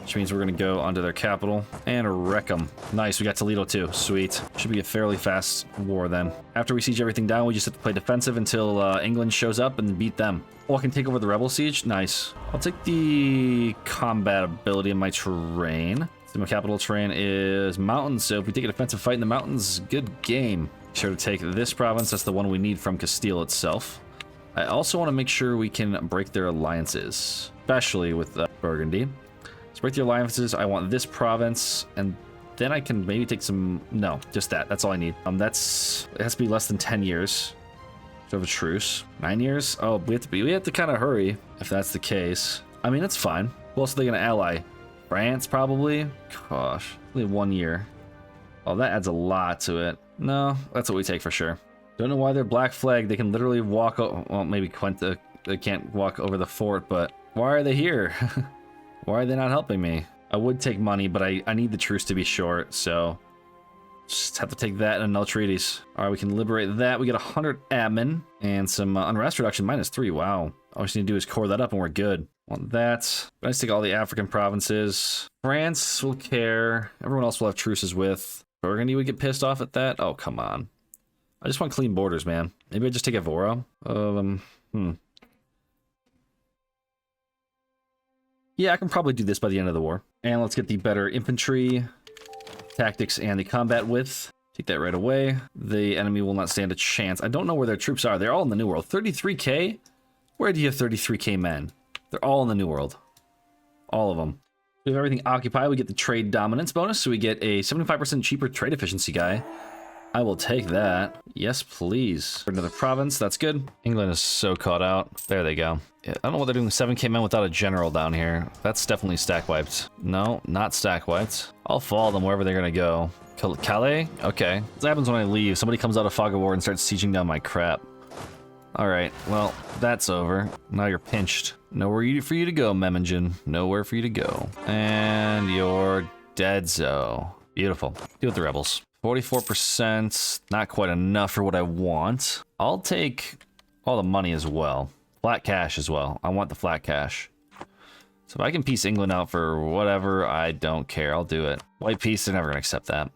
which means we're gonna go onto their capital and wreck them. Nice, we got Toledo too. Sweet. Should be a fairly fast war then. After we siege everything down, we just have to play defensive until England shows up and beat them. Oh, I can take over the rebel siege. Nice. I'll take the combat ability in my terrain. So my capital terrain is mountains, so if we take a defensive fight in the mountains, good game. Sure to take this province. That's the one we need from Castile itself. I also want to make sure we can break their alliances, especially with Burgundy. Let's break the alliances. I want this province, and then I can maybe take some... No, just that. That's all I need. It has to be less than 10 years to have a truce. 9 years? Oh, we have to kind of hurry if that's the case. I mean, it's fine. Who else are they going to ally? France, probably? Gosh, only 1 year. Oh, that adds a lot to it. No, that's what we take for sure. Don't know why they're black flag. They can literally walk... Well, maybe Quenta, they can't walk over the fort, but why are they here? Why are they not helping me? I would take money, but I need the truce to be short, so just have to take that and no treaties. All right, we can liberate that. We get 100 admin and some unrest reduction, -3. Wow. All we just need to do is core that up and we're good. Want that. Let's take all the African provinces. France will care. Everyone else will have truces with. Burgundy would get pissed off at that. Oh, come on. I just want clean borders, man. Maybe I just take Evora. Yeah, I can probably do this by the end of the war. And let's get the better infantry tactics and the combat width. Take that right away. The enemy will not stand a chance. I don't know where their troops are. They're all in the New World. 33k? Where do you have 33k men? They're all in the New World. All of them. We have everything occupied. We get the trade dominance bonus, so we get a 75% cheaper trade efficiency guy. I will take that. Yes, please. For another province, that's good. England is so caught out. There they go. Yeah, I don't know what they're doing with 7k men without a general down here. That's definitely stack wiped. No, not stack wiped. I'll follow them wherever they're gonna go. Calais? Okay. What happens when I leave? Somebody comes out of fog of war and starts sieging down my crap. Alright, well, that's over. Now you're pinched. Nowhere for you to go, Memmingen. Nowhere for you to go. And you're dead, so. Beautiful. Deal with the rebels. 44%, not quite enough for what I want. I'll take all the money as well. Flat cash as well. I want the flat cash. So if I can piece England out for whatever, I don't care. I'll do it. White peace, they're never going to accept that.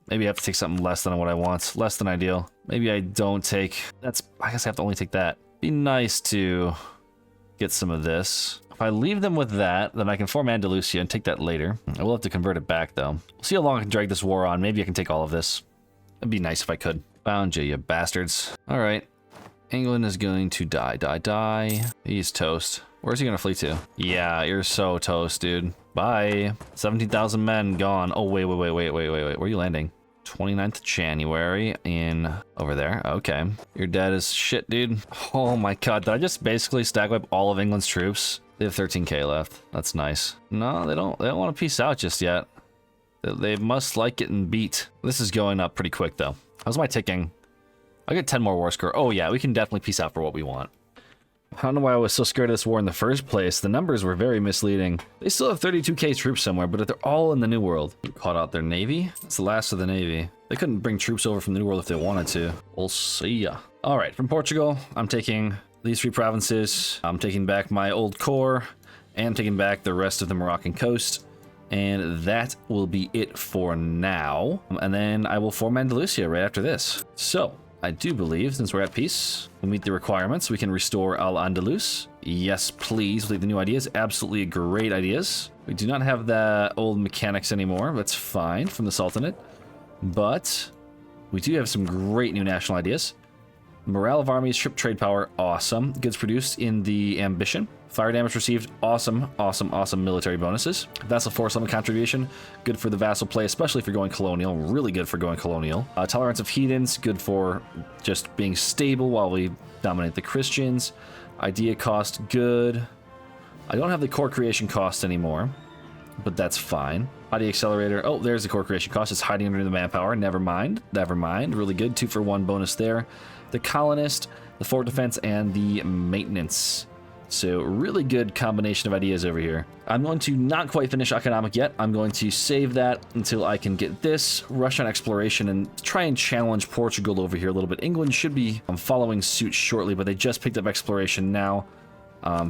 Maybe I have to take something less than what I want. Less than ideal. Maybe I don't take... I guess I have to only take that. Be nice to get some of this. If I leave them with that, then I can form Andalusia and take that later. I will have to convert it back, though. We'll see how long I can drag this war on. Maybe I can take all of this. It'd be nice if I could. Found you, you bastards. All right. England is going to die. He's toast. Where's he going to flee to? Yeah, you're so toast, dude. Bye. 17,000 men gone. Oh, wait. Where are you landing? 29th January in over there. Okay. You're dead as shit, dude. Oh my god. Did I just basically stack wipe all of England's troops? They have 13k left. That's nice. No, they don't want to peace out just yet. They must like getting beat. This is going up pretty quick though. How's my ticking? I'll get 10 more war score. Oh yeah, we can definitely peace out for what we want. I don't know why I was so scared of this war in the first place. The numbers were very misleading. They still have 32k troops somewhere, but they're all in the New World. We caught out their navy. That's the last of the navy. They couldn't bring troops over from the New World if they wanted to. We'll see ya. All right, from Portugal, I'm taking these 3 provinces. I'm taking back my old core and taking back the rest of the Moroccan coast. And that will be it for now. And then I will form Andalusia right after this. So I do believe, since we're at peace, we'll meet the requirements. We can restore Al-Andalus. Yes, please. With the new ideas. Absolutely great ideas. We do not have the old mechanics anymore. That's fine from the Sultanate. But we do have some great new national ideas. Morale of armies, ship trade power, awesome. Goods produced in the ambition. Fire damage received, awesome, awesome, awesome military bonuses. Vassal force limit contribution, good for the vassal play, especially if you're going colonial, really good for going colonial. Tolerance of heathens, good for just being stable while we dominate the Christians. Idea cost, good. I don't have the core creation cost anymore, but that's fine. Idea accelerator, oh, there's the core creation cost, it's hiding under the manpower, never mind, really good, 2 for 1 bonus there. The colonist, the fort defense, and the maintenance. So really good combination of ideas over here. I'm going to not quite finish economic yet. I'm going to save that until I can get this, rush on exploration, and try and challenge Portugal over here a little bit. England should be following suit shortly, but they just picked up exploration now.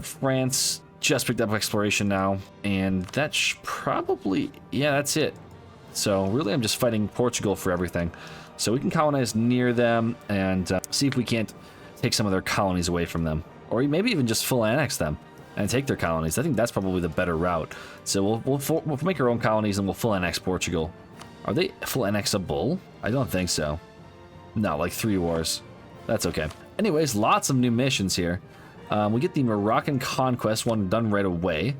France just picked up exploration now, and that's probably, yeah, that's it. So really I'm just fighting Portugal for everything. So we can colonize near them and see if we can't take some of their colonies away from them. Or maybe even just full annex them and take their colonies. I think that's probably the better route. So we'll make our own colonies and we'll full annex Portugal. Are they full annexable? I don't think so. No, like 3 wars. That's okay. Anyways, lots of new missions here. We get the Moroccan conquest one done right away.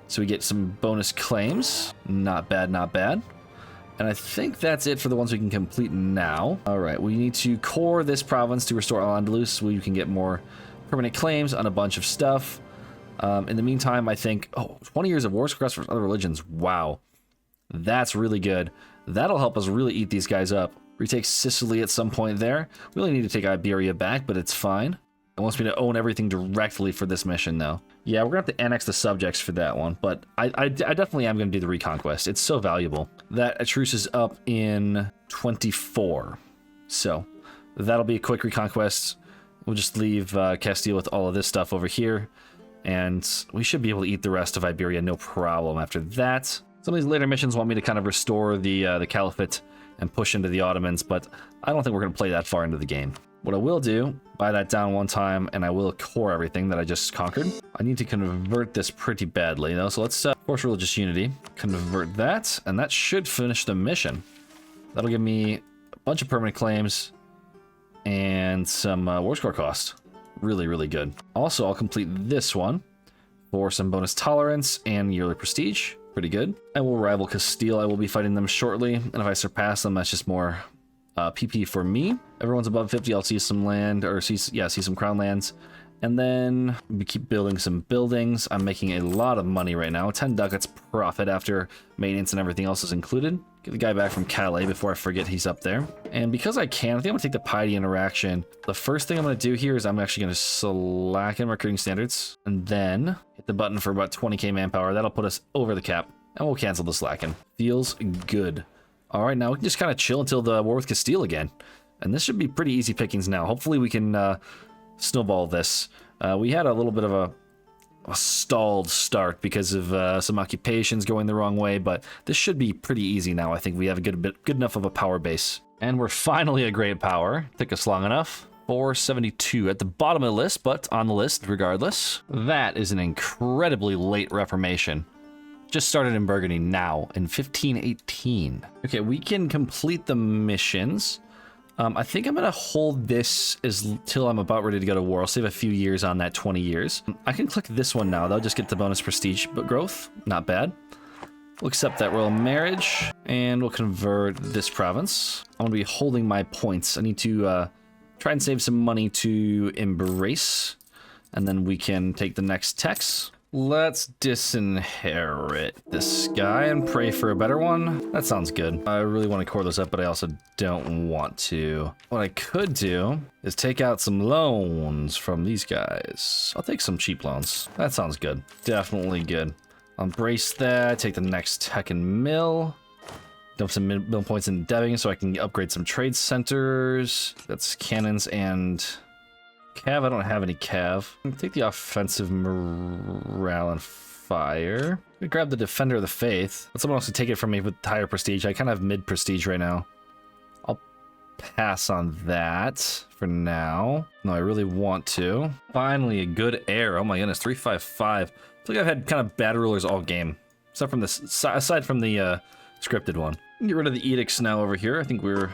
So we get some bonus claims. Not bad, not bad. And I think that's it for the ones we can complete now. All right, we need to core this province to restore Al-Andalus so we can get more permanent claims on a bunch of stuff. In the meantime, I think, 20 years of war success for other religions. Wow. That's really good. That'll help us really eat these guys up. Retake Sicily at some point there. We really need to take Iberia back, but it's fine. It wants me to own everything directly for this mission, though. Yeah, we're going to have to annex the subjects for that one, but I definitely am going to do the Reconquest. It's so valuable. That truce is up in 24. So that'll be a quick Reconquest. We'll just leave Castile with all of this stuff over here, and we should be able to eat the rest of Iberia no problem after that. Some of these later missions want me to kind of restore the Caliphate and push into the Ottomans, but I don't think we're going to play that far into the game. What I will do, buy that down one time, and I will core everything that I just conquered. I need to convert this pretty badly, though, so let's force religious unity, convert that, and that should finish the mission. That'll give me a bunch of permanent claims and some war score cost. Really, really good. Also, I'll complete this one for some bonus tolerance and yearly prestige. Pretty good. I will rival Castile. I will be fighting them shortly, and if I surpass them, that's just more PP for me. Everyone's above 50. I'll see some land, or see some crown lands. And then we keep building some buildings. I'm making a lot of money right now. 10 ducats profit after maintenance and everything else is included. Get the guy back from Calais before I forget he's up there. And because I can, I think I'm going to take the piety interaction. The first thing I'm going to do here is I'm actually going to slacken recruiting standards. And then hit the button for about 20k manpower. That'll put us over the cap. And we'll cancel the slacken. Feels good. All right, now we can just kind of chill until the war with Castile again. And this should be pretty easy pickings now. Hopefully we can snowball this. We had a little bit of a stalled start because of some occupations going the wrong way, but this should be pretty easy now. I think we have a good enough of a power base. And we're finally a great power. Took us long enough. 472 at the bottom of the list, but on the list regardless. That is an incredibly late Reformation. Just started in Burgundy now in 1518. Okay, we can complete the missions. I think I'm going to hold this till I'm about ready to go to war. I'll save a few years on that 20 years. I can click this one now. That'll just get the bonus prestige growth. Not bad. We'll accept that royal marriage, and we'll convert this province. I'm going to be holding my points. I need to try and save some money to embrace, and then we can take the next tax. Let's disinherit this guy and pray for a better one. That sounds good. I really want to core this up, but I also don't want to. What I could do is take out some loans from these guys. I'll take some cheap loans. That sounds good. Definitely good. I'll embrace that. Take the next tech and mill. Dump some mill points in Debbing so I can upgrade some trade centers. That's cannons and Cav, I don't have any Cav. Take the offensive morale and fire. Grab the Defender of the Faith. Let someone else take it from me with higher prestige. I kind of have mid prestige right now. I'll pass on that for now. No, I really want to. Finally, a good heir. Oh my goodness, 355. I feel like I've had kind of bad rulers all game. Except from this, aside from the scripted one. Get rid of the edicts now over here. I think we're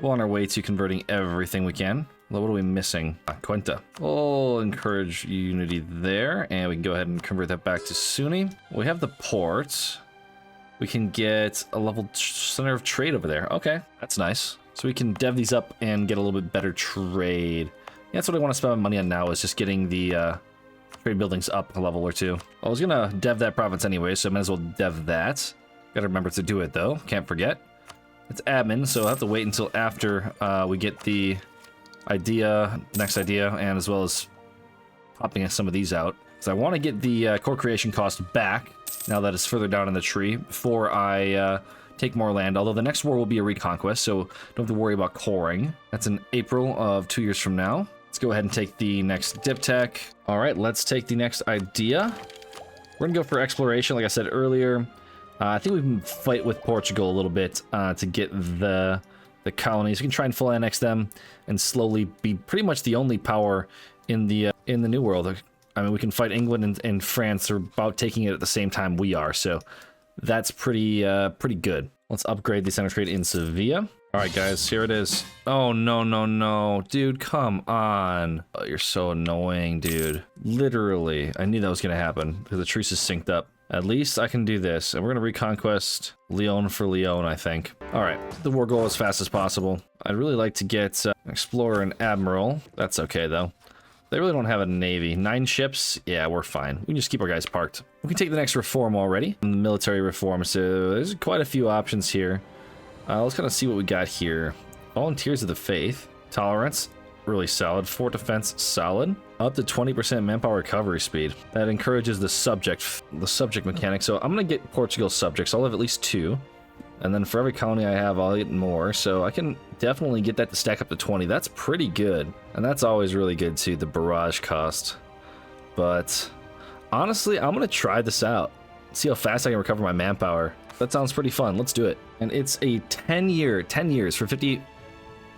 well on our way to converting everything we can. Well, what are we missing? Cuenta. We'll encourage unity there, and we can go ahead and convert that back to Sunni. We have the port. We can get a level center of trade over there. Okay, that's nice. So we can dev these up and get a little bit better trade. Yeah, that's what I want to spend my money on now, is just getting the trade buildings up a level or two. I was gonna dev that province anyway, so I might as well dev that. Gotta remember to do it though, can't forget. It's admin, so I'll have to wait until after we get the next idea, and as well as popping some of these out. Because I want to get the core creation cost back, now that it's further down in the tree, before I take more land. Although the next war will be a reconquest, so don't have to worry about coring. That's in April of 2 years from now. Let's go ahead and take the next diptech. All right, let's take the next idea. We're gonna go for exploration, like I said earlier. I think we can fight with Portugal a little bit to get the colonies. We can try and full annex them and slowly be pretty much the only power in the New World. I mean, we can fight England and France. They're about taking it at the same time we are, so that's pretty good. Let's upgrade the center trade in Sevilla. All right, guys, here it is. Oh, no. Dude, come on. Oh, you're so annoying, dude. Literally, I knew that was going to happen because the truce is synced up. At least I can do this, and we're going to reconquest Leon for Leon, I think. All right, the war goal as fast as possible. I'd really like to get an explorer and admiral. That's okay, though. They really don't have a navy. 9 ships? Yeah, we're fine. We can just keep our guys parked. We can take the next reform already. The military reform, so there's quite a few options here. Let's kind of see what we got here. Volunteers of the Faith. Tolerance, really solid. Fort defense, solid. Up to 20% manpower recovery speed. That encourages the subject mechanic. So I'm going to get Portugal subjects. I'll have at least 2. And then for every colony I have, I'll get more. So I can definitely get that to stack up to 20. That's pretty good. And that's always really good too, the barrage cost. But honestly, I'm going to try this out. See how fast I can recover my manpower. That sounds pretty fun. Let's do it. And it's a 10 years for 50.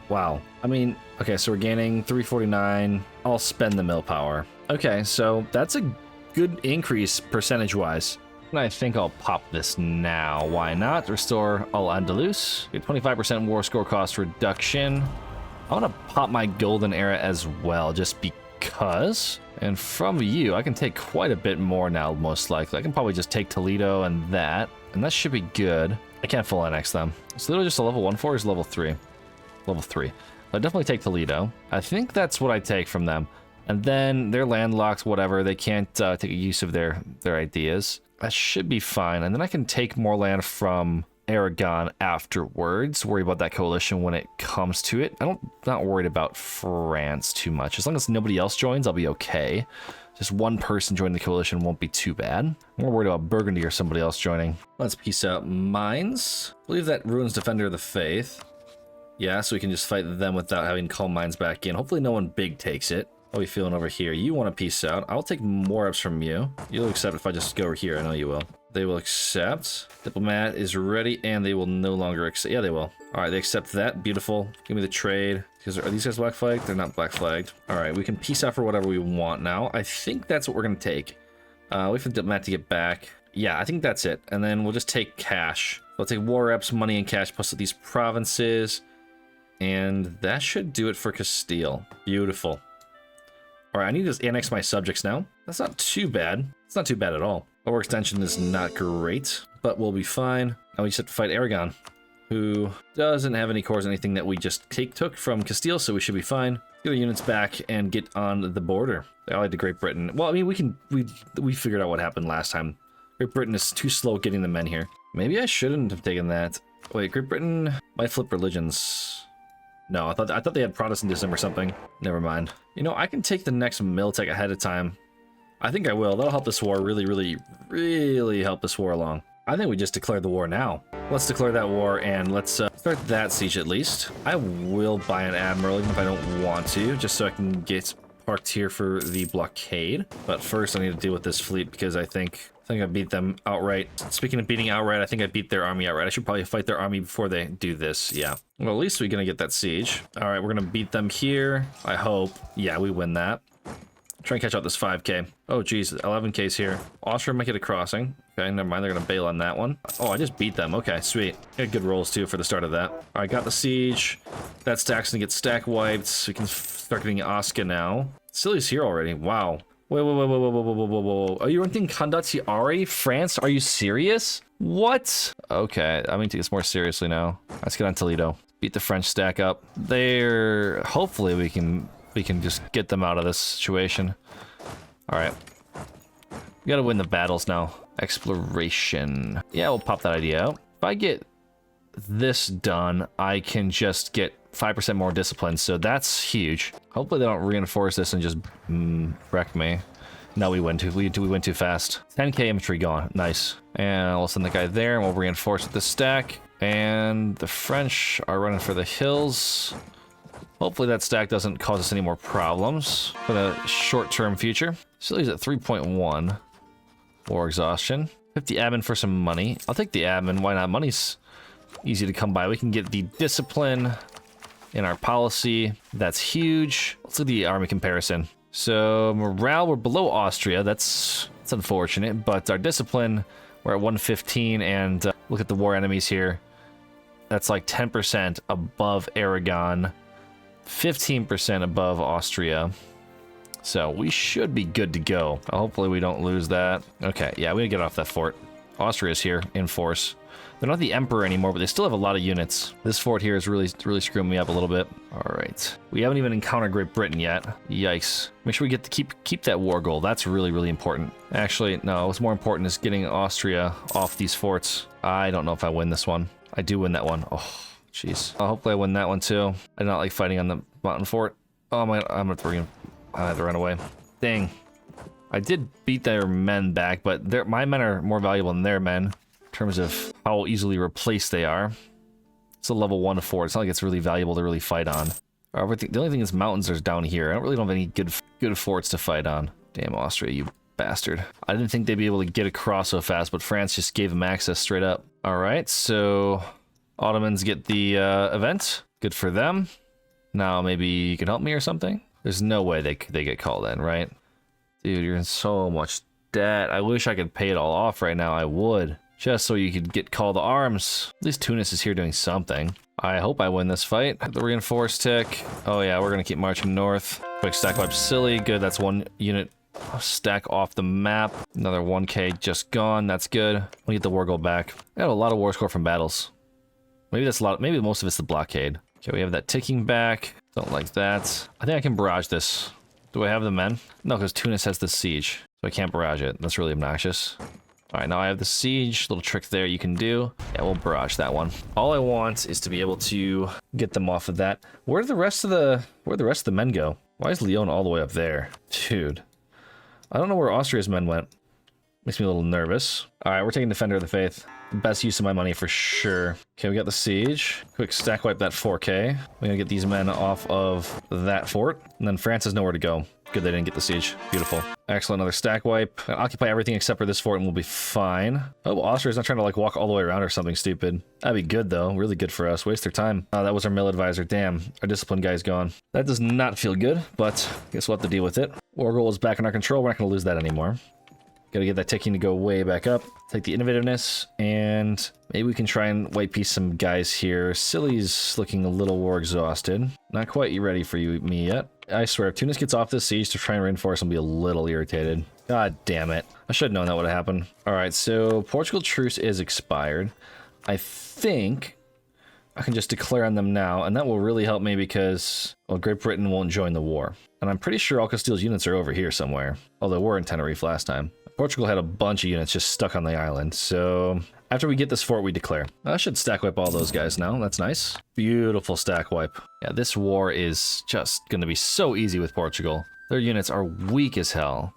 Wow. I mean, okay, so we're gaining 349. I'll spend the mill power. Okay, so that's a good increase percentage-wise. And I think I'll pop this now. Why not? Restore Al-Andalus. Get 25% war score cost reduction. I want to pop my golden era as well, just because. And from you, I can take quite a bit more now, most likely. I can probably just take Toledo and that should be good. I can't full annex them. Is Toledo just a level 1 for, or is level 3? Level 3. I'll definitely take Toledo. I think that's what I take from them. And then they're landlocked, whatever. They can't take use of their ideas. That should be fine. And then I can take more land from Aragon afterwards. Worry about that coalition when it comes to it. Not worried about France too much. As long as nobody else joins, I'll be okay. Just one person joining the coalition won't be too bad. I'm more worried about Burgundy or somebody else joining. Let's piece out mines. I believe that ruins Defender of the Faith. Yeah, so we can just fight them without having to call mines back in. Hopefully no one big takes it. How are we feeling over here? You want to peace out. I'll take more ups from you. You'll accept if I just go over here. I know you will. They will accept. Diplomat is ready, and they will no longer accept. Yeah, they will. All right, they accept that. Beautiful. Give me the trade. Because are these guys black flagged? They're not black flagged. All right, we can peace out for whatever we want now. I think that's what we're going to take. Wait for the diplomat to get back. Yeah, I think that's it. And then we'll just take cash. I'll take war reps, money, and cash, plus these provinces. And that should do it for Castile. Beautiful. All right, I need to annex my subjects now. That's not too bad. It's not too bad at all. Overextension is not great, but we'll be fine. Now we just have to fight Aragon, who doesn't have any cores, anything that we just took from Castile, so we should be fine. Get our units back and get on the border. They allied to Great Britain. Well, I mean, we figured out what happened last time. Great Britain is too slow getting the men here. Maybe I shouldn't have taken that. Wait, Great Britain might flip religions. No, I thought they had Protestantism or something. Never mind. You know, I can take the next Miltech ahead of time. I think I will. That'll help this war really help this war along. I think we just declare the war now. Let's declare that war, and let's start that siege at least. I will buy an admiral, even if I don't want to, just so I can get parked here for the blockade. But first, I need to deal with this fleet, because I think I beat them outright. Speaking of beating outright, I think I beat their army outright. I should probably fight their army before they do this. Yeah. Well, at least we're going to get that siege. All right, we're going to beat them here. I hope. Yeah, we win that. Try and catch out this 5k. Oh, geez, 11k's here. Austria might get a crossing. Okay, never mind. They're going to bail on that one. Oh, I just beat them. Okay, sweet. Got good rolls, too, for the start of that. All right, got the siege. That stack's going to get stack wiped. We can start getting Osca now. Silly's here already. Wow. Wait. Are you renting Condottieri, France? Are you serious? What? Okay, I'm going to take this more seriously now. Let's get on Toledo. Beat the French stack up. There. Hopefully we can just get them out of this situation. All right. We gotta win the battles now. Exploration. Yeah, we'll pop that idea out. If I get this done, I can just get 5% more discipline, so that's huge. Hopefully they don't reinforce this and just wreck me. No, we went too fast. 10k infantry gone. Nice. And we'll send the guy there, and we'll reinforce with the stack. And the French are running for the hills. Hopefully that stack doesn't cause us any more problems for the short-term future. Still he's at 3.1. War exhaustion. 50 admin for some money. I'll take the admin. Why not? Money's easy to come by. We can get the discipline in our policy. That's huge. Let's look at the army comparison. So morale, we're below Austria. That's unfortunate. But our discipline, we're at 115. And look at the war enemies here. That's like 10% above Aragon. 15% above Austria. So we should be good to go. Hopefully we don't lose that. Okay, yeah, we gotta get off that fort. Austria's here in force. They're not the emperor anymore, but they still have a lot of units. This fort here is really screwing me up a little bit. All right, we haven't even encountered Great Britain yet. Yikes! Make sure we get to keep that war goal. That's really important. Actually, no. What's more important is getting Austria off these forts. I don't know if I win this one. I do win that one. Oh. Jeez. Hopefully I win that one too. I do not like fighting on the mountain fort. Oh my, I have to run away. Dang. I did beat their men back, but my men are more valuable than their men in terms of how easily replaced they are. It's a level 1 fort. It's not like it's really valuable to really fight on. The only thing is mountains are down here. I don't have any good forts to fight on. Damn Austria, you bastard. I didn't think they'd be able to get across so fast, but France just gave them access straight up. All right, so Ottomans get the event. Good for them. Now maybe you can help me or something? There's no way they get called in, right? Dude, you're in so much debt. I wish I could pay it all off right now. I would. Just so you could get called to arms. At least Tunis is here doing something. I hope I win this fight. The reinforced tick. Oh yeah, we're gonna keep marching north. Quick stack wipe silly. Good, that's one unit stack off the map. Another 1k just gone. That's good. We get the war goal back. I have a lot of war score from battles. Maybe that's a lot. Maybe most of it's the blockade. Okay, we have that ticking back. Don't like that. I think I can barrage this. Do I have the men? No, because Tunis has the siege, so I can't barrage it. That's really obnoxious. All right, now I have the siege. Little trick there you can do. Yeah, we'll barrage that one. All I want is to be able to get them off of that. Where'd the rest of the men go? Why is Lyon all the way up there, dude? I don't know where Austria's men went. Makes me a little nervous. All right, we're taking Defender of the Faith. Best use of my money for sure. Okay, we got the siege. Quick stack wipe that 4k. We're gonna get these men off of that fort. And then France has nowhere to go. Good they didn't get the siege. Beautiful. Excellent, another stack wipe. Occupy everything except for this fort and we'll be fine. Oh, Austria's not trying to like walk all the way around or something stupid. That'd be good though. Really good for us. Waste their time. Oh, that was our mill advisor. Damn, our discipline guy's gone. That does not feel good, but I guess we'll have to deal with it. War goal is back in our control. We're not gonna lose that anymore. Gotta get that ticking to go way back up. Take the innovativeness, and maybe we can try and white piece some guys here. Silly's looking a little war exhausted. Not quite ready for me yet. I swear, if Tunis gets off this siege to try and reinforce, I'll be a little irritated. God damn it. I should have known that would happen. Alright, so Portugal truce is expired. I think I can just declare on them now, and that will really help me because, well, Great Britain won't join the war. And I'm pretty sure all Castile's units are over here somewhere. Although we're in Tenerife last time. Portugal had a bunch of units just stuck on the island, so after we get this fort, we declare. I should stack wipe all those guys now. That's nice. Beautiful stack wipe. Yeah, this war is just going to be so easy with Portugal. Their units are weak as hell.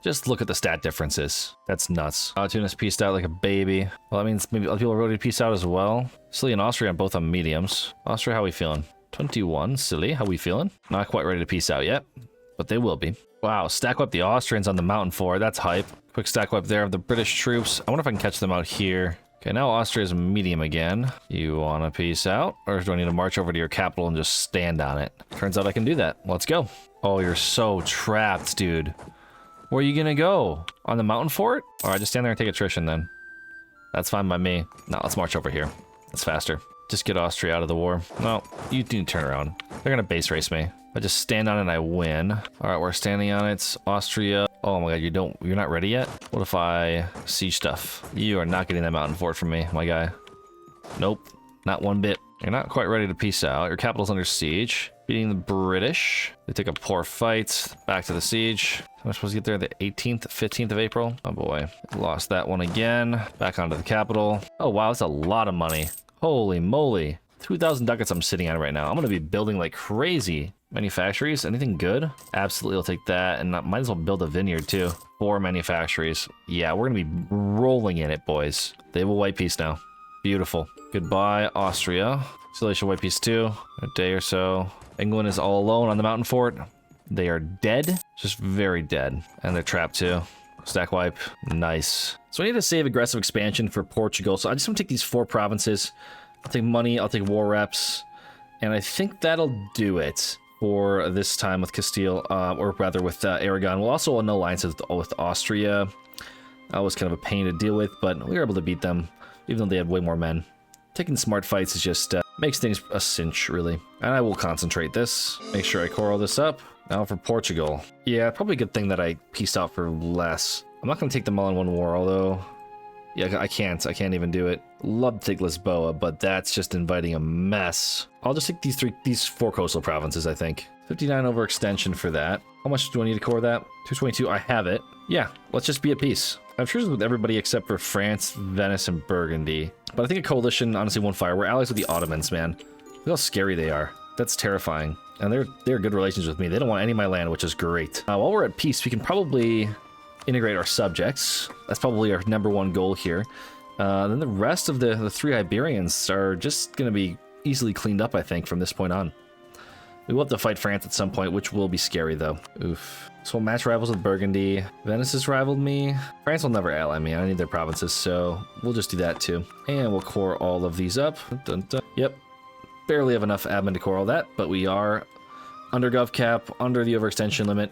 Just look at the stat differences. That's nuts. Tunis pieced out like a baby. Well, that means maybe other people are ready to piece out as well. Italy and Austria are both on mediums. Austria, how we feeling? 21, silly. How we feeling? Not quite ready to piece out yet, but they will be. Wow, stack wipe the Austrians on the mountain fort. That's hype. Quick stack wipe there of the British troops. I wonder if I can catch them out here. Okay, now Austria's medium again. You want to peace out? Or do I need to march over to your capital and just stand on it? Turns out I can do that. Let's go. Oh, you're so trapped, dude. Where are you gonna go? On the mountain fort? All right, just stand there and take attrition then. That's fine by me. No, let's march over here. It's faster. Just get Austria out of the war. No, you need to turn around. They're gonna base race me. I just stand on it and I win. All right, we're standing on it. Austria. Oh my god, you're not ready yet? What if I siege stuff? You are not getting that mountain fort from me, my guy. Nope, not one bit. You're not quite ready to peace out. Your capital's under siege. Beating the British. They take a poor fight. Back to the siege. Am I supposed to get there the 18th, 15th of April? Oh boy. Lost that one again. Back onto the capital. Oh wow, that's a lot of money. Holy moly. 2,000 ducats I'm sitting on right now. I'm going to be building like crazy. Manufactories? Anything good? Absolutely, I'll take that. And I might as well build a vineyard too. 4 manufactories. Yeah, we're going to be rolling in it, boys. They have a white peace now. Beautiful. Goodbye, Austria. Silesia white peace too. A day or so. England is all alone on the mountain fort. They are dead. Just very dead. And they're trapped too. Stack wipe. Nice. So I need to save aggressive expansion for Portugal. So I just want to take these 4 provinces. I'll take money. I'll take war reps. And I think that'll do it for this time with Castile, or rather with Aragon. We'll also annul alliances with Austria. That was kind of a pain to deal with, but we were able to beat them, even though they had way more men. Taking smart fights is just makes things a cinch, really. And I will concentrate this. Make sure I core all this up. Now for Portugal. Yeah, probably a good thing that I pieced out for less. I'm not going to take them all in one war, although... Yeah, I can't even do it. Love to take Lisboa, but that's just inviting a mess. I'll just take these 4 coastal provinces, I think. 59 overextension for that. How much do I need to core that? 222, I have it. Yeah, let's just be at peace. I'm sure with everybody except for France, Venice, and Burgundy. But I think a coalition honestly won't fire. We're allies with the Ottomans, man. Look how scary they are. That's terrifying. And they're good relations with me. They don't want any of my land, which is great. While we're at peace, we can probably integrate our subjects. That's probably our #1 goal here. Then the rest of the 3 Iberians are just going to be easily cleaned up, I think, from this point on. We will have to fight France at some point, which will be scary, though. Oof. So we'll match rivals with Burgundy. Venice has rivaled me. France will never ally me. I need their provinces, so we'll just do that, too. And we'll core all of these up. Dun, dun. Yep. Barely have enough admin to core all that, but we are under gov cap, under the overextension limit,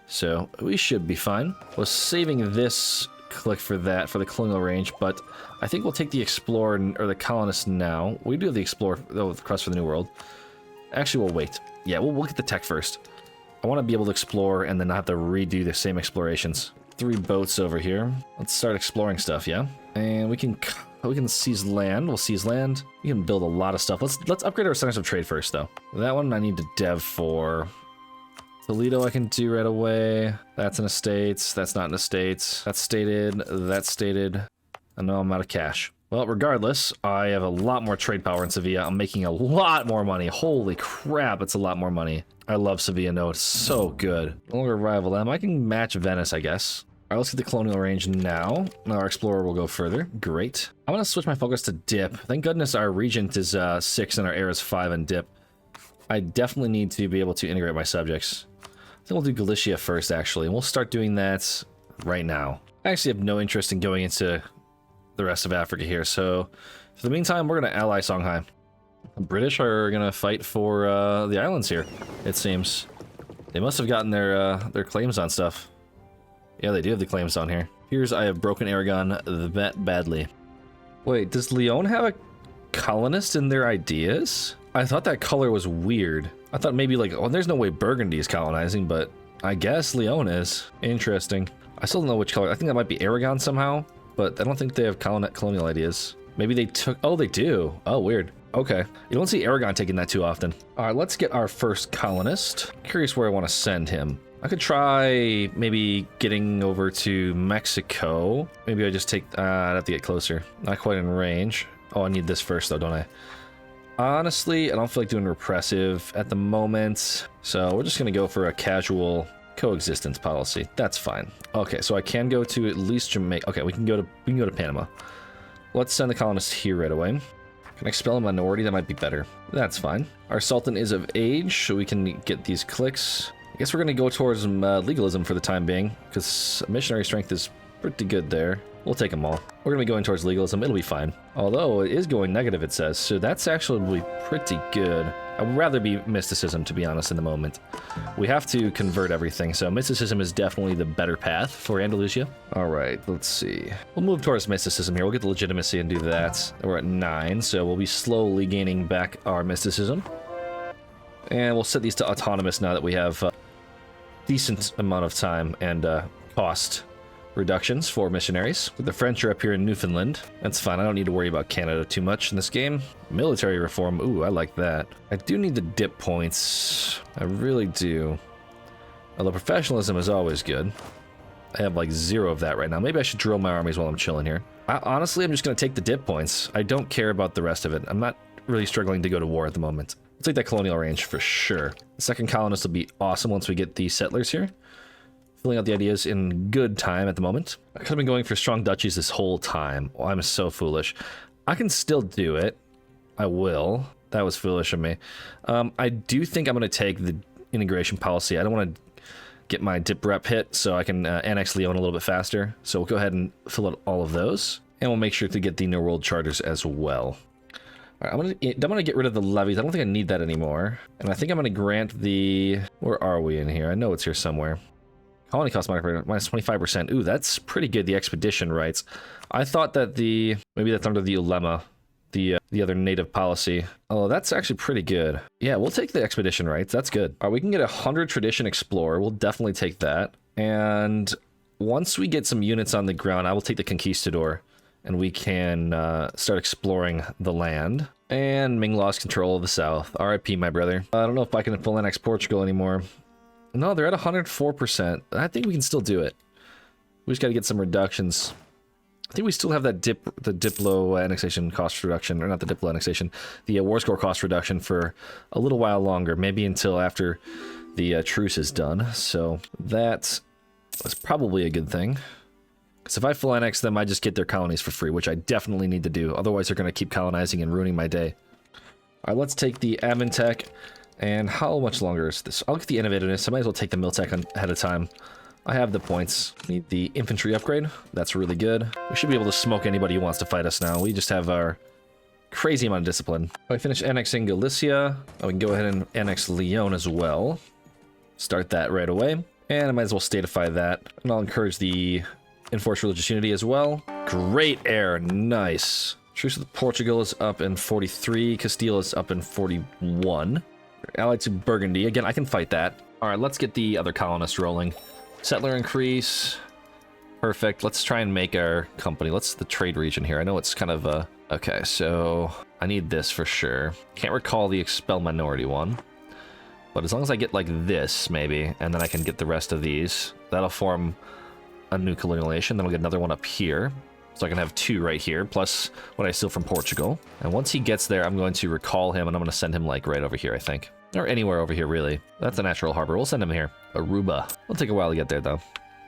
so we should be fine. Was saving this click for that, for the colonial range, but I think we'll take the Explorer, or the Colonist now. We do have the Explorer, though, the Crust for the New World. Actually, we'll wait. Yeah, we'll get the tech first. I want to be able to explore and then not have to redo the same explorations. 3 boats over here. Let's start exploring stuff, yeah? And we can seize land. We'll seize land. We can build a lot of stuff. Let's upgrade our centers of trade first, though. That one I need to dev for. Toledo I can do right away. That's an estates. That's not an estates. That's stated. That's stated. And now I'm out of cash. Well, regardless, I have a lot more trade power in Sevilla. I'm making a lot more money. Holy crap, it's a lot more money. I love Sevilla. No, it's so good. No longer rival them. I can match Venice, I guess. All right, let's get the colonial range now. Now our explorer will go further. Great. I'm going to switch my focus to dip. Thank goodness our regent is 6 and our heir is 5 in dip. I definitely need to be able to integrate my subjects. I think we'll do Galicia first, actually. And we'll start doing that right now. I actually have no interest in going into the rest of Africa here, so for the meantime, we're going to ally Songhai. The British are going to fight for the islands here, it seems. They must have gotten their claims on stuff. Yeah, they do have the claims on here. Here's I have broken Aragon that badly. Wait, does Leon have a colonist in their ideas? I thought that color was weird. I thought maybe like, oh, there's no way Burgundy is colonizing, but I guess Leon is. Interesting. I still don't know which color. I think that might be Aragon somehow, but I don't think they have colonial ideas. Maybe they took, oh, they do. Oh, weird. Okay. You don't see Aragon taking that too often. All right, let's get our first colonist. Curious where I want to send him. I could try maybe getting over to Mexico. Maybe I just take, I'd have to get closer. Not quite in range. Oh, I need this first though, don't I? Honestly, I don't feel like doing repressive at the moment. So we're just gonna go for a casual Coexistence policy. That's fine. Okay, so I can go to at least Jamaica. Okay, we can go to Panama. Let's send the colonists here right away. Can I expel a minority? That might be better. That's fine. Our Sultan is of age, so we can get these clicks. I guess we're going to go towards legalism for the time being, because missionary strength is pretty good there. We'll take them all. We're going to be going towards legalism. It'll be fine. Although it is going negative, it says. So that's actually pretty good. I would rather be mysticism, to be honest, in the moment. We have to convert everything. So mysticism is definitely the better path for Andalusia. All right, let's see. We'll move towards mysticism here. We'll get the legitimacy and do that. We're at 9, so we'll be slowly gaining back our mysticism. And we'll set these to autonomous now that we have a decent amount of time and cost reductions for missionaries. The French are up here in Newfoundland. That's fine. I don't need to worry about Canada too much in this game. Military reform. Ooh, I like that. I do need the dip points. I really do. Although professionalism is always good. I have like 0 of that right now. Maybe I should drill my armies while I'm chilling here. Honestly, I'm just going to take the dip points. I don't care about the rest of it. I'm not really struggling to go to war at the moment. I'll take that colonial range for sure. The second colonist will be awesome once we get the settlers here. Filling out the ideas in good time at the moment. I could have been going for strong duchies this whole time. Oh, I'm so foolish. I can still do it. I will. That was foolish of me. I do think I'm going to take the integration policy. I don't want to get my dip rep hit, so I can annex Leon a little bit faster. So we'll go ahead and fill out all of those. And we'll make sure to get the New World Charters as well. All right, I'm gonna get rid of the levies. I don't think I need that anymore. And I think I'm going to grant the... Where are we in here? I know it's here somewhere. Colony cost modifier minus 25%. Ooh, that's pretty good. The expedition rights. I thought that maybe that's under the ulemma, the other native policy. Oh, that's actually pretty good. Yeah, we'll take the expedition rights. That's good. All right, we can get 100 tradition explorer. We'll definitely take that. And once we get some units on the ground, I will take the conquistador, and we can start exploring the land. And Ming lost control of the south. RIP, my brother. I don't know if I can full annex Portugal anymore. No, they're at 104%. I think we can still do it. We just got to get some reductions. I think we still have that the Diplo annexation cost reduction, or not the Diplo annexation, the war score cost reduction for a little while longer, maybe until after the truce is done. So that was probably a good thing. Because if I full annex them, I just get their colonies for free, which I definitely need to do. Otherwise, they're going to keep colonizing and ruining my day. All right, let's take the admin tech. And how much longer is this? I'll get the innovativeness. I might as well take the Miltech ahead of time. I have the points. Need the infantry upgrade. That's really good. We should be able to smoke anybody who wants to fight us now. We just have our crazy amount of discipline. I finish annexing Galicia. I can go ahead and annex Leon as well. Start that right away. And I might as well statify that. And I'll encourage the enforced religious unity as well. Great air. Nice. Truce with Portugal is up in 43. Castile is up in 41. Allied to Burgundy. Again, I can fight that. All right, let's get the other colonists rolling. Settler increase. Perfect. Let's try and make our company. Let's the trade region here. I know it's kind of okay, so I need this for sure. Can't recall the expel minority one. But as long as I get like this, maybe, and then I can get the rest of these, that'll form a new colonial nation. Then we'll get another one up here. So I can have 2 right here, plus what I steal from Portugal. And once he gets there, I'm going to recall him, and I'm going to send him, like, right over here, I think. Or anywhere over here, really. That's a natural harbor. We'll send him here. Aruba. It'll take a while to get there, though.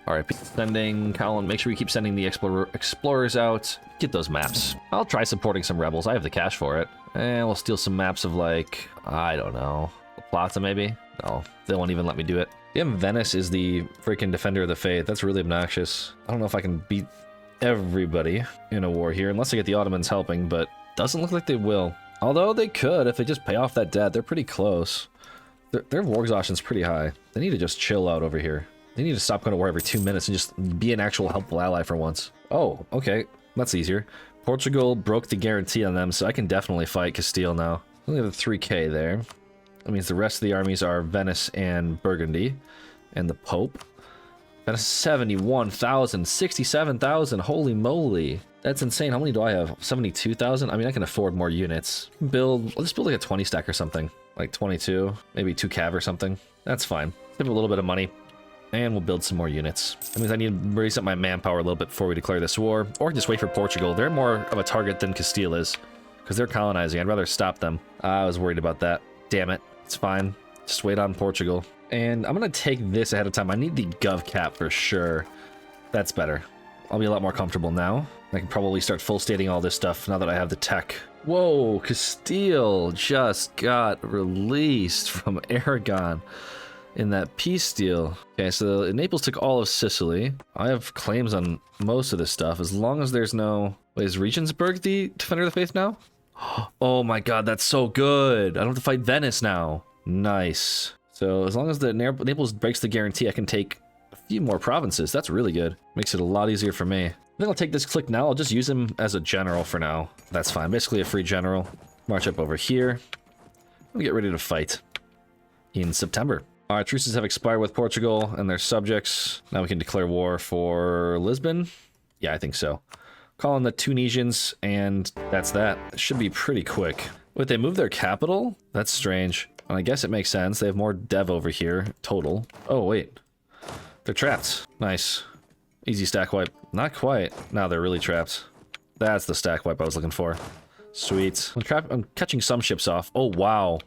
All right, sending Colin. Make sure we keep sending the explorers out. Get those maps. I'll try supporting some rebels. I have the cash for it. And we'll steal some maps of, like, I don't know, La Plata, maybe? No, they won't even let me do it. Damn, Venice is the freaking defender of the faith. That's really obnoxious. I don't know if I can beat everybody in a war here, unless I get the Ottomans helping, but doesn't look like they will. Although they could if they just pay off that debt. They're pretty close. Their war exhaustion's pretty high. They need to just chill out over here. They need to stop going to war every 2 minutes and just be an actual helpful ally for once. Oh, okay. That's easier. Portugal broke the guarantee on them, so I can definitely fight Castile now. Only have a 3k there. That means the rest of the armies are Venice and Burgundy. And the Pope. Venice 71,000, 67,000, holy moly. That's insane. How many do I have? 72,000? I mean, I can afford more units. Let's build like a 20 stack or something. Like 22, maybe 2 cav or something. That's fine. Give a little bit of money. And we'll build some more units. That means I need to raise up my manpower a little bit before we declare this war. Or just wait for Portugal. They're more of a target than Castile is. Because they're colonizing. I'd rather stop them. I was worried about that. Damn it. It's fine. Just wait on Portugal. And I'm going to take this ahead of time. I need the gov cap for sure. That's better. I'll be a lot more comfortable now. I can probably start full stating all this stuff now that I have the tech. Whoa, Castile just got released from Aragon in that peace deal. Okay, so Naples took all of Sicily. I have claims on most of this stuff as long as there's no... Wait, is Regensburg the Defender of the Faith now? Oh my god, that's so good. I don't have to fight Venice now. Nice. So as long as the Naples breaks the guarantee, I can take a few more provinces. That's really good. Makes it a lot easier for me. I think I'll take this click now. I'll just use him as a general for now. That's fine. Basically a free general. March up over here. We'll get ready to fight in September. Alright, truces have expired with Portugal and their subjects. Now we can declare war for Lisbon. Yeah, I think so. Call on the Tunisians, and that's that. It should be pretty quick. Wait, they moved their capital? That's strange. And I guess it makes sense. They have more dev over here, total. Oh, wait. They're trapped. Nice. Easy stack wipe. Not quite. Now they're really trapped. That's the stack wipe I was looking for. Sweet. I'm catching some ships off. Oh, wow.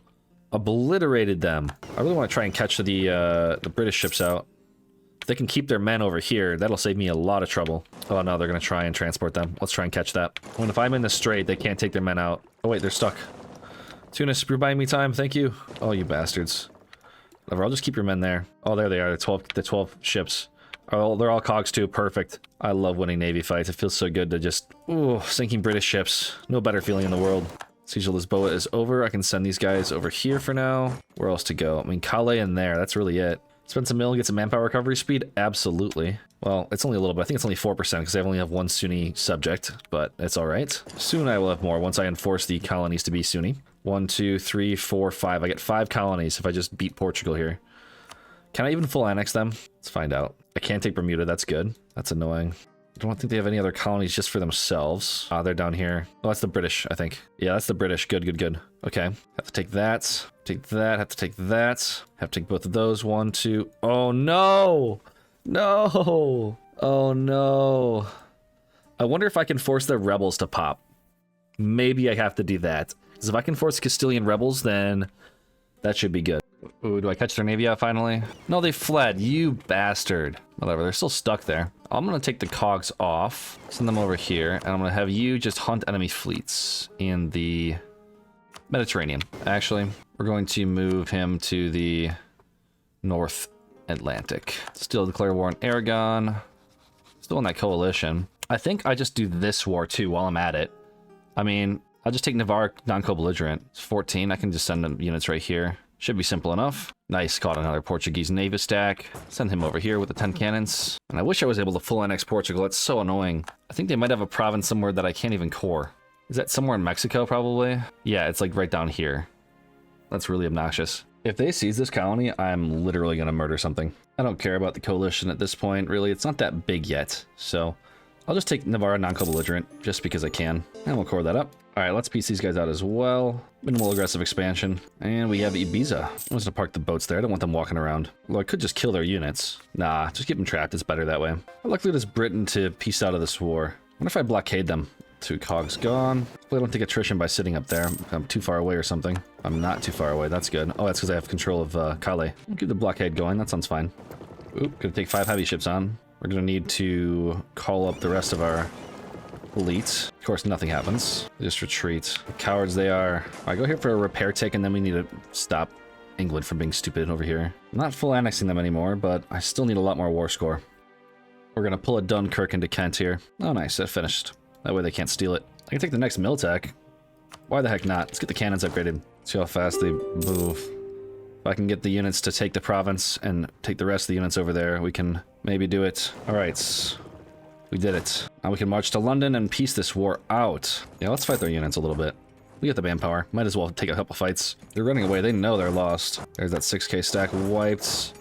Obliterated them. I really want to try and catch the British ships out. If they can keep their men over here, that'll save me a lot of trouble. Oh no, they're going to try and transport them. Let's try and catch that. When if I'm in the strait, they can't take their men out. Oh wait, they're stuck. Tunis, you're buying me time. Thank you. Oh, you bastards. Whatever, I'll just keep your men there. Oh, there they are. The 12 ships. Oh, they're all cogs too. Perfect. I love winning Navy fights. It feels so good to just... Ooh, sinking British ships. No better feeling in the world. Siege of Lisboa is over. I can send these guys over here for now. Where else to go? I mean, Calais in there. That's really it. Spend some mill and get some manpower recovery speed? Absolutely. Well, it's only a little bit. I think it's only 4% because I only have one Sunni subject, but it's all right. Soon I will have more once I enforce the colonies to be Sunni. 1, 2, 3, 4, 5. I get 5 colonies if I just beat Portugal here. Can I even full annex them? Let's find out. I can't take Bermuda. That's good. That's annoying. I don't think they have any other colonies just for themselves. Ah, they're down here. Oh, that's the British, I think. Yeah, that's the British. Good, good, good. Okay. Have to take that. Take that. Have to take that. Have to take both of those. 1, 2. Oh, no! No! Oh, no. I wonder if I can force the rebels to pop. Maybe I have to do that. Because if I can force Castilian rebels, then that should be good. Ooh, do I catch their navy out finally? No, they fled. You bastard. Whatever, they're still stuck there. I'm going to take the cogs off, send them over here, and I'm going to have you just hunt enemy fleets in the Mediterranean. Actually, we're going to move him to the North Atlantic. Still declare war on Aragon. Still in that coalition. I think I just do this war too while I'm at it. I mean, I'll just take Navarre non-co-belligerent. It's 14. I can just send them units right here. Should be simple enough. Nice, caught another Portuguese navy stack. Send him over here with the 10 cannons. And I wish I was able to full annex Portugal. That's so annoying. I think they might have a province somewhere that I can't even core. Is that somewhere in Mexico, probably? Yeah, it's like right down here. That's really obnoxious. If they seize this colony, I'm literally going to murder something. I don't care about the coalition at this point, really. It's not that big yet. So I'll just take Navarre non-co-belligerent just because I can. And we'll core that up. All right, let's piece these guys out as well. Minimal aggressive expansion. And we have Ibiza. I'm just gonna park the boats there. I don't want them walking around. Well, I could just kill their units. Nah, just keep them trapped. It's better that way. I'd luckily just Britain to piece out of this war. What if I blockade them? 2 cogs gone. Hopefully I don't take attrition by sitting up there. I'm too far away or something. I'm not too far away. That's good. Oh, that's because I have control of Calais. I'll keep the blockade going. That sounds fine. Oop, gonna take 5 heavy ships on. We're gonna need to call up the rest of our fleet. Of course, nothing happens. They just retreat. The cowards they are. I go here for a repair tick, and then we need to stop England from being stupid over here. I'm not full annexing them anymore, but I still need a lot more war score. We're gonna pull a Dunkirk into Kent here. Oh, nice. That finished. That way they can't steal it. I can take the next mill tech. Why the heck not? Let's get the cannons upgraded. See how fast they move. If I can get the units to take the province and take the rest of the units over there, we can maybe do it. All right. We did it. Now we can march to London and piece this war out. Yeah, let's fight their units a little bit. We get the manpower. Might as well take a couple fights. They're running away. They know they're lost. There's that 6k stack wiped.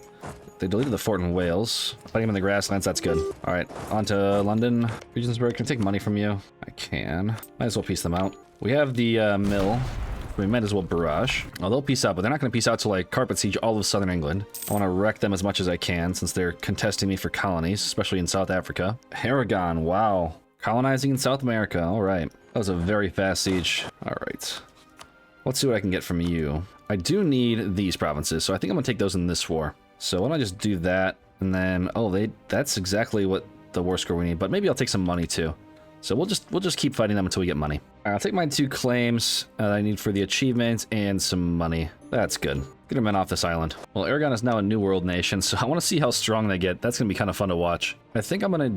They deleted the fort in Wales. Fighting them in the grasslands, that's good. All right, on to London. Regensburg, can I take money from you? I can. Might as well piece them out. We have the mill. We might as well barrage. Oh, they'll peace out, but they're not going to peace out till I carpet siege all of southern England. I want to wreck them as much as I can since they're contesting me for colonies, especially in South Africa. Aragon, wow. Colonizing in South America, all right. That was a very fast siege. All right. Let's see what I can get from you. I do need these provinces, so I think I'm gonna take those in this war. So why don't I just do that, and then that's exactly what the war score we need. But maybe I'll take some money too. So we'll just keep fighting them until we get money. All right, I'll take my 2 claims that I need for the achievement and some money. That's good. Get our men off this island. Well, Aragon is now a New World nation, so I want to see how strong they get. That's gonna be kind of fun to watch. I think I'm gonna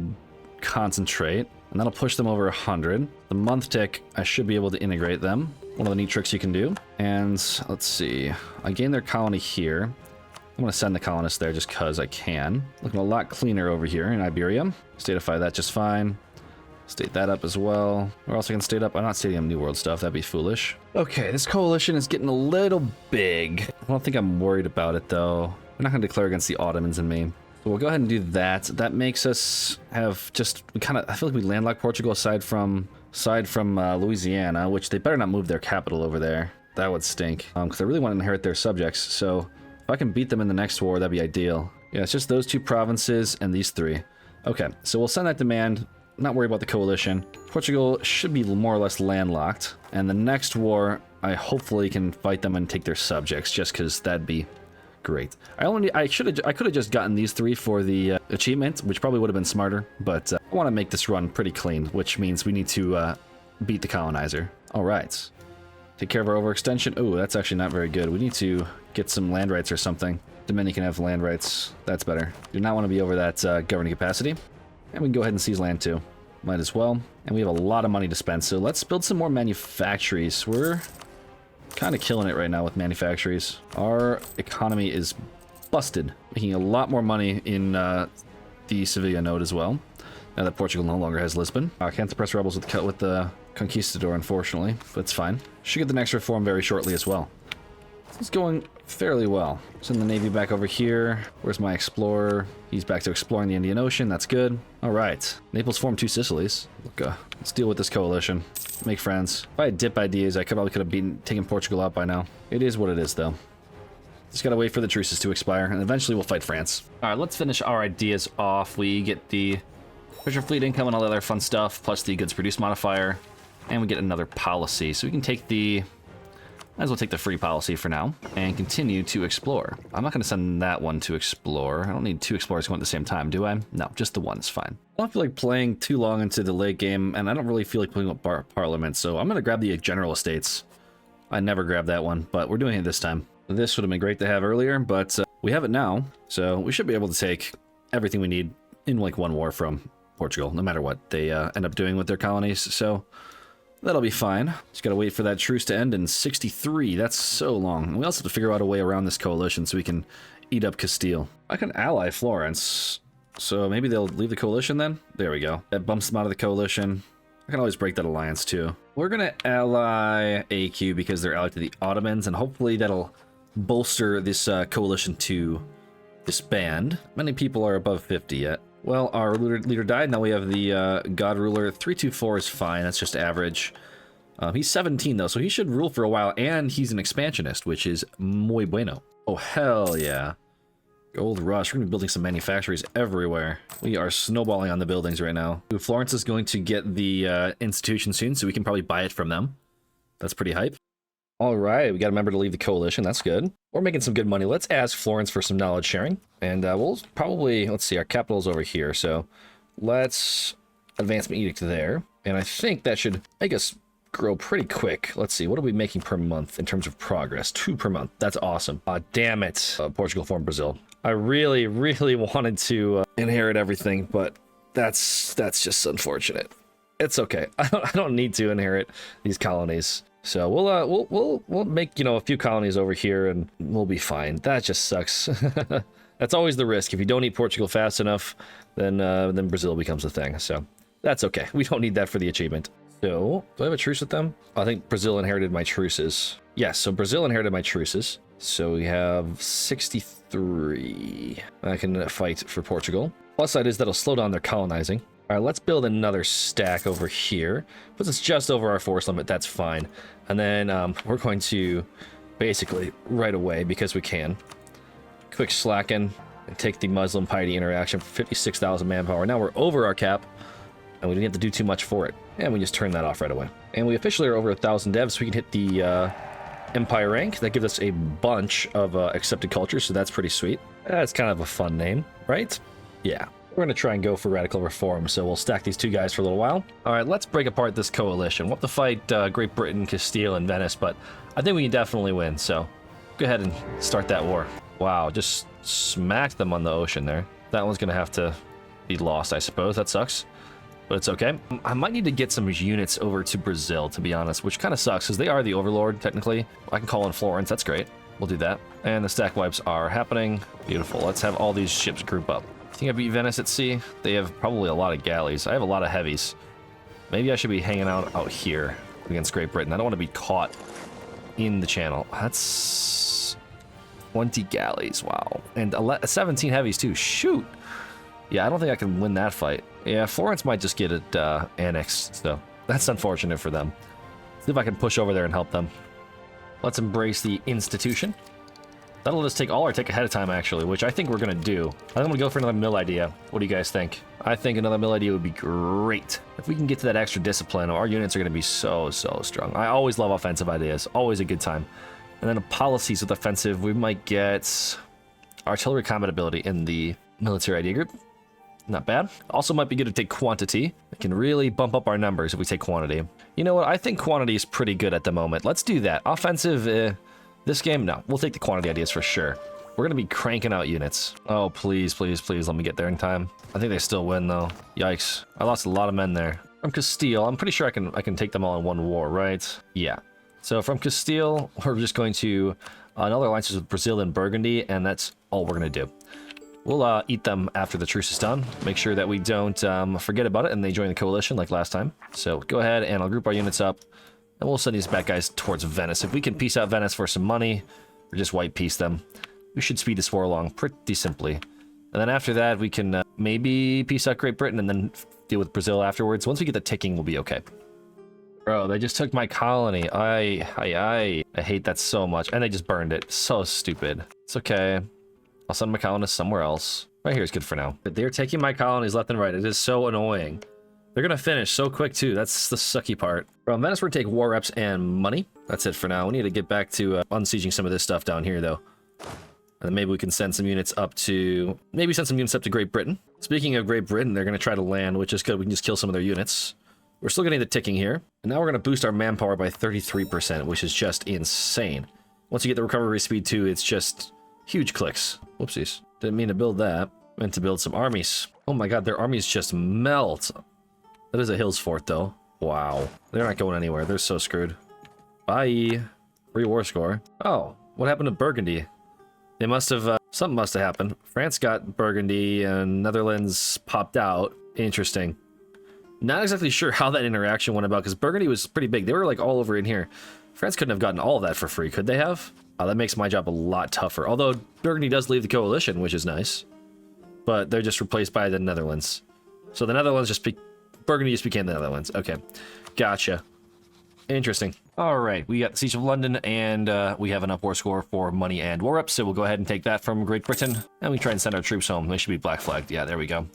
concentrate, and that'll push them over 100. The month tick, I should be able to integrate them. One of the neat tricks you can do. And let's see, I gained their colony here. I'm gonna send the colonists there just cause I can. Looking a lot cleaner over here in Iberia. Statify that just fine. State that up as well. Where else I can state up? I'm not stating up New World stuff. That'd be foolish. Okay, this coalition is getting a little big. I don't think I'm worried about it though. I'm not gonna declare against the Ottomans and me. So we'll go ahead and do that. That makes us have just, I feel like we landlocked Portugal aside from Louisiana, which they better not move their capital over there. That would stink. Because I really want to inherit their subjects. So if I can beat them in the next war, that'd be ideal. Yeah, it's just those 2 provinces and these 3. Okay, so we'll send that demand. Not worry about the coalition. Portugal should be more or less landlocked. And the next war, I hopefully can fight them and take their subjects, just because that'd be great. I could have just gotten these 3 for the achievement, which probably would have been smarter. But I want to make this run pretty clean, which means we need to beat the colonizer. All right. Take care of our overextension. Oh, that's actually not very good. We need to get some land rights or something. Dominican have land rights. That's better. Do not want to be over that governing capacity. And we can go ahead and seize land too. Might as well. And we have a lot of money to spend, so let's build some more manufactories. We're kind of killing it right now with manufactories. Our economy is busted. Making a lot more money in the Sevilla node as well. Now that Portugal no longer has Lisbon. Can't suppress rebels with the Conquistador, unfortunately. But it's fine. Should get the next reform very shortly as well. It's going fairly well. Send the Navy back over here. Where's my explorer? He's back to exploring the Indian Ocean. That's good. All right. Naples formed 2 Sicilies. Look, let's deal with this coalition. Make friends. If I had dip ideas, I probably could have taken Portugal out by now. It is what it is, though. Just gotta wait for the truces to expire, and eventually we'll fight France. All right, let's finish our ideas off. We get the Fisher Fleet income and all that other fun stuff, plus the goods produced modifier, and we get another policy. So we can take the... Might as well take the free policy for now and continue to explore. I'm not going to send that one to explore. I don't need 2 explorers going at the same time, do I? No, just the one is fine. I don't feel like playing too long into the late game, and I don't really feel like playing with Parliament, so I'm going to grab the General Estates. I never grabbed that one, but we're doing it this time. This would have been great to have earlier, but we have it now, so we should be able to take everything we need in like one war from Portugal, no matter what they end up doing with their colonies, so... That'll be fine. Just gotta wait for that truce to end in 63. That's so long. And we also have to figure out a way around this coalition so we can eat up Castile. I can ally Florence. So maybe they'll leave the coalition then? There we go. That bumps them out of the coalition. I can always break that alliance too. We're gonna ally AQ because they're allied to the Ottomans, and hopefully that'll bolster this coalition to disband. Many people are above 50 yet. Well, our leader died. Now we have the God Ruler. 324 is fine. That's just average. He's 17, though, so he should rule for a while. And he's an expansionist, which is muy bueno. Oh, hell yeah. Gold rush. We're going to be building some manufactories everywhere. We are snowballing on the buildings right now. Florence is going to get the institution soon, so we can probably buy it from them. That's pretty hype. All right, we got a member to leave the coalition. That's good. We're making some good money. Let's ask Florence for some knowledge sharing. And we'll probably, let's see, our capital's over here. So let's advancement edict there. And I think that should make us grow pretty quick. Let's see, what are we making per month in terms of progress? 2 per month. That's awesome. Damn it. Portugal formed Brazil. I really, really wanted to inherit everything, but that's just unfortunate. It's okay. I don't need to inherit these colonies. So we'll make, you know, a few colonies over here and we'll be fine. That just sucks. That's always the risk. If you don't eat Portugal fast enough, then Brazil becomes a thing. So that's okay. We don't need that for the achievement. So do I have a truce with them? I think Brazil inherited my truces. Yes, so Brazil inherited my truces. So we have 63. I can fight for Portugal. Plus side is that'll slow down their colonizing. All right, let's build another stack over here. Puts us just over our force limit. That's fine. And then we're going to basically right away, because we can, quick slacken and take the Muslim piety interaction for 56,000 manpower. Now we're over our cap, and we didn't have to do too much for it. And we just turn that off right away. And we officially are over 1,000 devs, so we can hit the Empire rank. That gives us a bunch of accepted cultures, so that's pretty sweet. That's kind of a fun name, right? Yeah. We're going to try and go for radical reform, so we'll stack these two guys for a little while. All right, let's break apart this coalition. We'll have to fight Great Britain, Castile, and Venice, but I think we can definitely win, so go ahead and start that war. Wow, just smacked them on the ocean there. That one's going to have to be lost, I suppose. That sucks, but it's okay. I might need to get some units over to Brazil, to be honest, which kind of sucks, because they are the overlord, technically. I can call in Florence. That's great. We'll do that. And the stack wipes are happening. Beautiful. Let's have all these ships group up. I think I beat Venice at sea. They have probably a lot of galleys. I have a lot of heavies. Maybe I should be hanging out here against Great Britain. I don't want to be caught in the channel. That's 20 galleys. Wow. And 17 heavies too. Shoot. Yeah, I don't think I can win that fight. Yeah, Florence might just get it annexed, so that's unfortunate for them. See if I can push over there and help them. Let's embrace the institution. That'll just take all our take ahead of time, actually, which I think we're going to do. I think I'm going to go for another mill idea. What do you guys think? I think another mill idea would be great. If we can get to that extra discipline, our units are going to be so strong. I always love offensive ideas. Always a good time. And then policies with offensive, we might get artillery combat ability in the military idea group. Not bad. Also might be good to take quantity. It can really bump up our numbers if we take quantity. You know what? I think quantity is pretty good at the moment. Let's do that. Offensive... This game, no. We'll take the quantity ideas for sure. We're going to be cranking out units. Oh, please, please, please let me get there in time. I think they still win, though. Yikes. I lost a lot of men there. From Castile, I'm pretty sure I can take them all in one war, right? Yeah. So from Castile, we're just going to another alliances with Brazil and Burgundy, and that's all we're going to do. We'll eat them after the truce is done. Make sure that we don't forget about it and they join the coalition like last time. So go ahead and I'll group our units up. And we'll send these bad guys towards Venice. If we can peace out Venice for some money, or just white peace them, we should speed this war along pretty simply. And then after that, we can maybe peace out Great Britain and then deal with Brazil afterwards. Once we get the ticking, we'll be okay. Bro, they just took my colony. I hate that so much. And they just burned it. So stupid. It's okay. I'll send my colonists somewhere else. Right here is good for now. But they're taking my colonies left and right. It is so annoying. They're going to finish so quick, too. That's the sucky part. From Venice, we're going to take war reps and money. That's it for now. We need to get back to unsieging some of this stuff down here, though. And then maybe we can send some units up to... Maybe send some units up to Great Britain. Speaking of Great Britain, they're going to try to land, which is good. We can just kill some of their units. We're still getting the ticking here. And now we're going to boost our manpower by 33%, which is just insane. Once you get the recovery speed, too, it's just huge clicks. Whoopsies. Didn't mean to build that. Meant to build some armies. Oh my god, their armies just melt. That is a hills fort, though. Wow. They're not going anywhere. They're so screwed. Bye. Free war score. Oh, what happened to Burgundy? They must have... something must have happened. France got Burgundy and Netherlands popped out. Interesting. Not exactly sure how that interaction went about, because Burgundy was pretty big. They were, like, all over in here. France couldn't have gotten all of that for free, could they have? Oh, that makes my job a lot tougher. Although, Burgundy does leave the coalition, which is nice. But they're just replaced by the Netherlands. So the Netherlands just... Burgundy just became the Netherlands. Okay. Gotcha. Interesting. All right. We got the Siege of London, and we have enough war score for money and war reps, so we'll go ahead and take that from Great Britain. And we try and send our troops home. They should be black flagged. Yeah, there we go.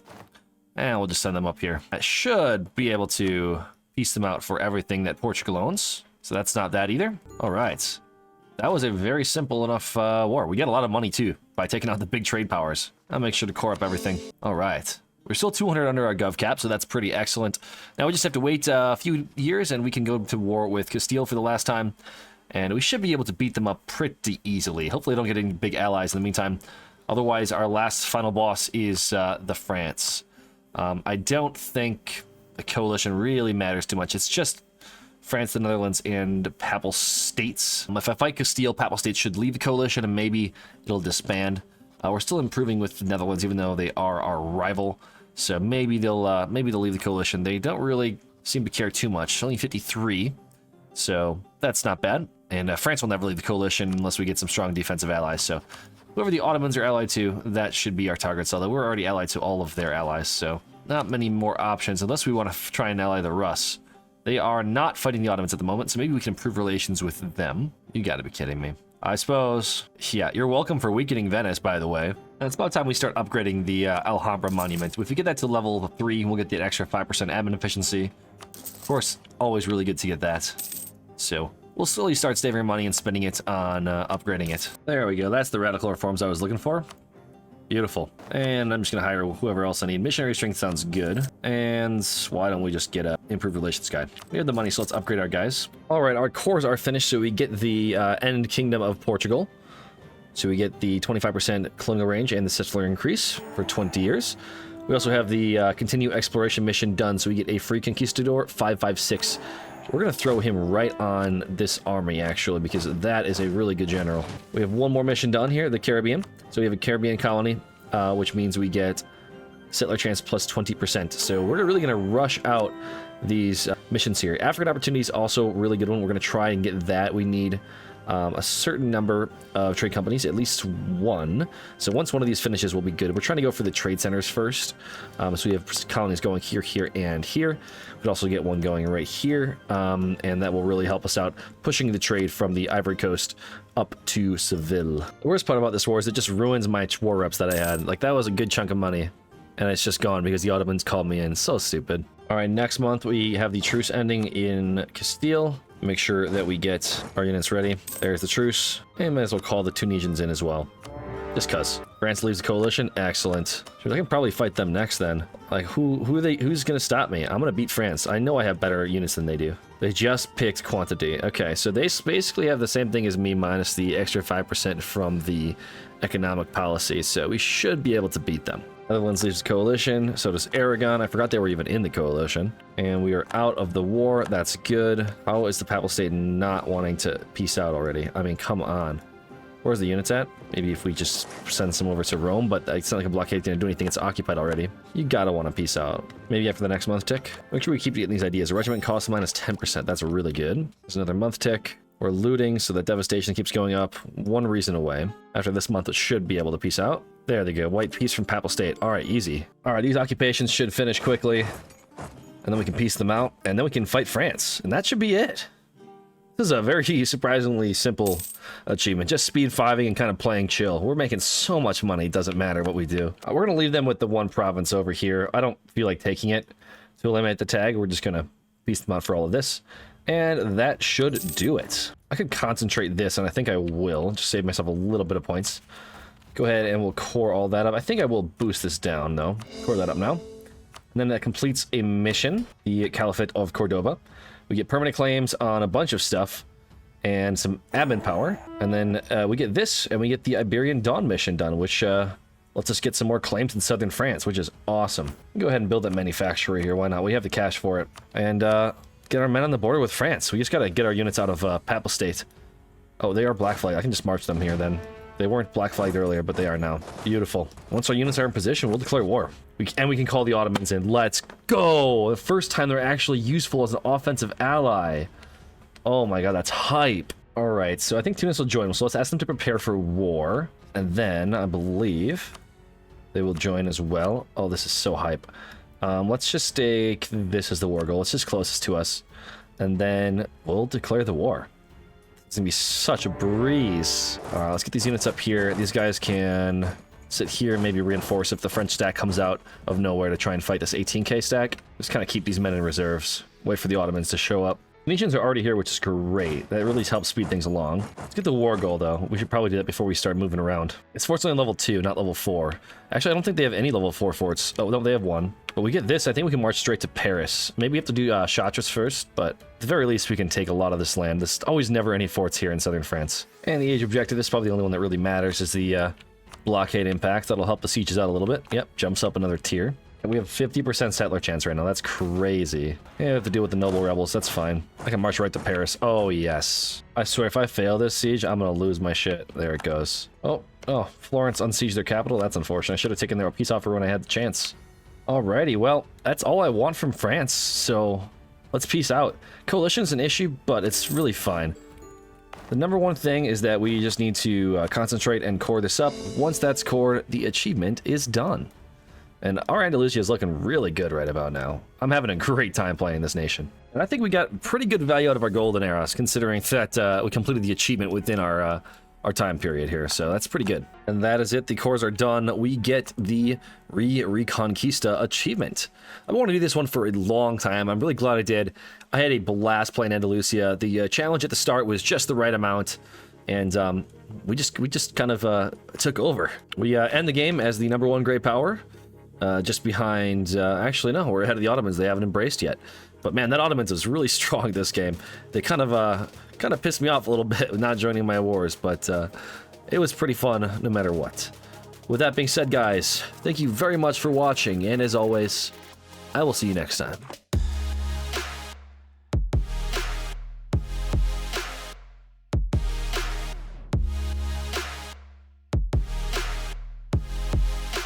And we'll just send them up here. I should be able to piece them out for everything that Portugal owns. So that's not that either. All right. That was a very simple enough war. We get a lot of money, too, by taking out the big trade powers. I'll make sure to core up everything. All right. We're still 200 under our gov cap, so that's pretty excellent. Now we just have to wait a few years, and we can go to war with Castile for the last time. And we should be able to beat them up pretty easily. Hopefully I don't get any big allies in the meantime. Otherwise, our last final boss is the France. I don't think the coalition really matters too much. It's just France, the Netherlands, and Papal States. If I fight Castile, Papal States should leave the coalition, and maybe it'll disband. We're still improving with the Netherlands, even though they are our rival. So maybe they'll leave the coalition. They don't really seem to care too much. Only 53, so that's not bad. And France will never leave the coalition unless we get some strong defensive allies. So whoever the Ottomans are allied to, that should be our targets. Although we're already allied to all of their allies, so not many more options unless we want to try and ally the Rus. They are not fighting the Ottomans at the moment, so maybe we can improve relations with them. You got to be kidding me. I suppose. Yeah, you're welcome for weakening Venice, by the way. And it's about time we start upgrading the Alhambra monument. If we get that to level 3, we'll get the extra 5% admin efficiency. Of course, always really good to get that. So, we'll slowly start saving money and spending it on upgrading it. There we go. That's the radical reforms I was looking for. Beautiful. And I'm just going to hire whoever else I need. Missionary strength sounds good. And why don't we just get a improved relations guide? We have the money, so let's upgrade our guys. All right, our cores are finished, so we get the end kingdom of Portugal. So we get the 25% colonial range and the settler increase for 20 years. We also have the continue exploration mission done, so we get a free conquistador 556. We're going to throw him right on this army, actually, because that is a really good general. We have one more mission done here, the Caribbean. So we have a Caribbean colony, which means we get settler chance plus 20%. So we're really going to rush out these missions here. African opportunities also a really good one. We're going to try and get that. We need a certain number of trade companies, at least one. So once one of these finishes, we'll be good. We're trying to go for the trade centers first. So we have colonies going here, here, and here. We could also get one going right here, and that will really help us out, pushing the trade from the Ivory Coast up to Seville. The worst part about this war is it just ruins my war reps that I had. Like, that was a good chunk of money, and it's just gone because the Ottomans called me in. So stupid. All right, next month we have the truce ending in Castile. Make sure that we get our units ready. There's the truce. And might as well call the Tunisians in as well. Just cuz. France leaves the coalition. Excellent. I can probably fight them next then. Like, who's gonna stop me? I'm gonna beat France. I know I have better units than they do. They just picked quantity. Okay, so they basically have the same thing as me minus the extra 5% from the economic policy. So we should be able to beat them. Netherlands leaves the coalition, so does Aragon. I forgot they were even in the coalition. And we are out of the war. That's good. How is the Papal State not wanting to peace out already? I mean, come on. Where's the units at? Maybe if we just send some over to Rome, but it's not like a blockade didn't do anything. It's occupied already. You gotta want to peace out. Maybe after the next month tick. Make sure we keep getting these ideas. A regiment cost minus 10%. That's really good. There's another month tick. We're looting, so the devastation keeps going up. One reason away. After this month, it should be able to peace out. There they go. White peace from Papal State. All right, easy. All right, these occupations should finish quickly. And then we can peace them out. And then we can fight France. And that should be it. This is a very surprisingly simple achievement. Just speed 5ing and kind of playing chill. We're making so much money. It doesn't matter what we do. We're going to leave them with the one province over here. I don't feel like taking it to eliminate the tag. We're just going to peace them out for all of this. And that should do it. I could concentrate this, and I think I will. Just save myself a little bit of points. Go ahead and we'll core all that up. I think I will boost this down, though. Core that up now. And then that completes a mission, the Caliphate of Cordoba. We get permanent claims on a bunch of stuff and some admin power. And then we get this, and we get the Iberian Dawn mission done, which lets us get some more claims in southern France, which is awesome. Go ahead and build that manufacturer here. Why not? We have the cash for it. And get our men on the border with France. We just got to get our units out of Papal State. Oh, they are Black Flag. I can just march them here then. They weren't Black Flagged earlier, but they are now. Beautiful. Once our units are in position, we'll declare war. And we can call the Ottomans in. Let's go! The first time they're actually useful as an offensive ally. Oh my god, that's hype. Alright, so I think Tunis will join. So let's ask them to prepare for war. And then, I believe, they will join as well. Oh, this is so hype. Let's just take this as the war goal. It's just closest to us. And then we'll declare the war. It's gonna be such a breeze. Let's get these units up here. These guys can sit here and maybe reinforce if the French stack comes out of nowhere to try and fight this 18k stack. Just kind of keep these men in reserves. Wait for the Ottomans to show up. Venetians are already here, which is great. That really helps speed things along. Let's get the war goal, though. We should probably do that before we start moving around. It's fortunately on level 2, not level 4. Actually, I don't think they have any level 4 forts. Oh, no, they have one. But we get this, I think we can march straight to Paris. Maybe we have to do Chartres first, but at the very least, we can take a lot of this land. There's always never any forts here in southern France. And the age objective, this is probably the only one that really matters, is the blockade impact. That'll help the sieges out a little bit. Yep, jumps up another tier. We have 50% settler chance right now. That's crazy. Yeah, I have to deal with the noble rebels. That's fine. I can march right to Paris. Oh, yes. I swear, if I fail this siege, I'm going to lose my shit. There it goes. Oh, Florence unsieged their capital. That's unfortunate. I should have taken their peace offer when I had the chance. Alrighty, well, that's all I want from France, so let's peace out. Coalition's an issue, but it's really fine. The number one thing is that we just need to concentrate and core this up. Once that's cored, the achievement is done. And our Andalusia is looking really good right about now. I'm having a great time playing this nation. And I think we got pretty good value out of our golden eras, considering that we completed the achievement within our our time period here, so that's pretty good. And that is it. The cores are done. We get the Re-Reconquista achievement. I want to do this one for a long time. I'm really glad I did. I had a blast playing Andalusia. The challenge at the start was just the right amount, and we just kind of took over. We end the game as the #1 great power, just behind. Actually, no, we're ahead of the Ottomans. They haven't embraced yet. But man, that Ottomans was really strong this game. They kind of pissed me off a little bit with not joining my wars, but it was pretty fun no matter what. With that being said, guys, thank you very much for watching, and as always, I will see you next time.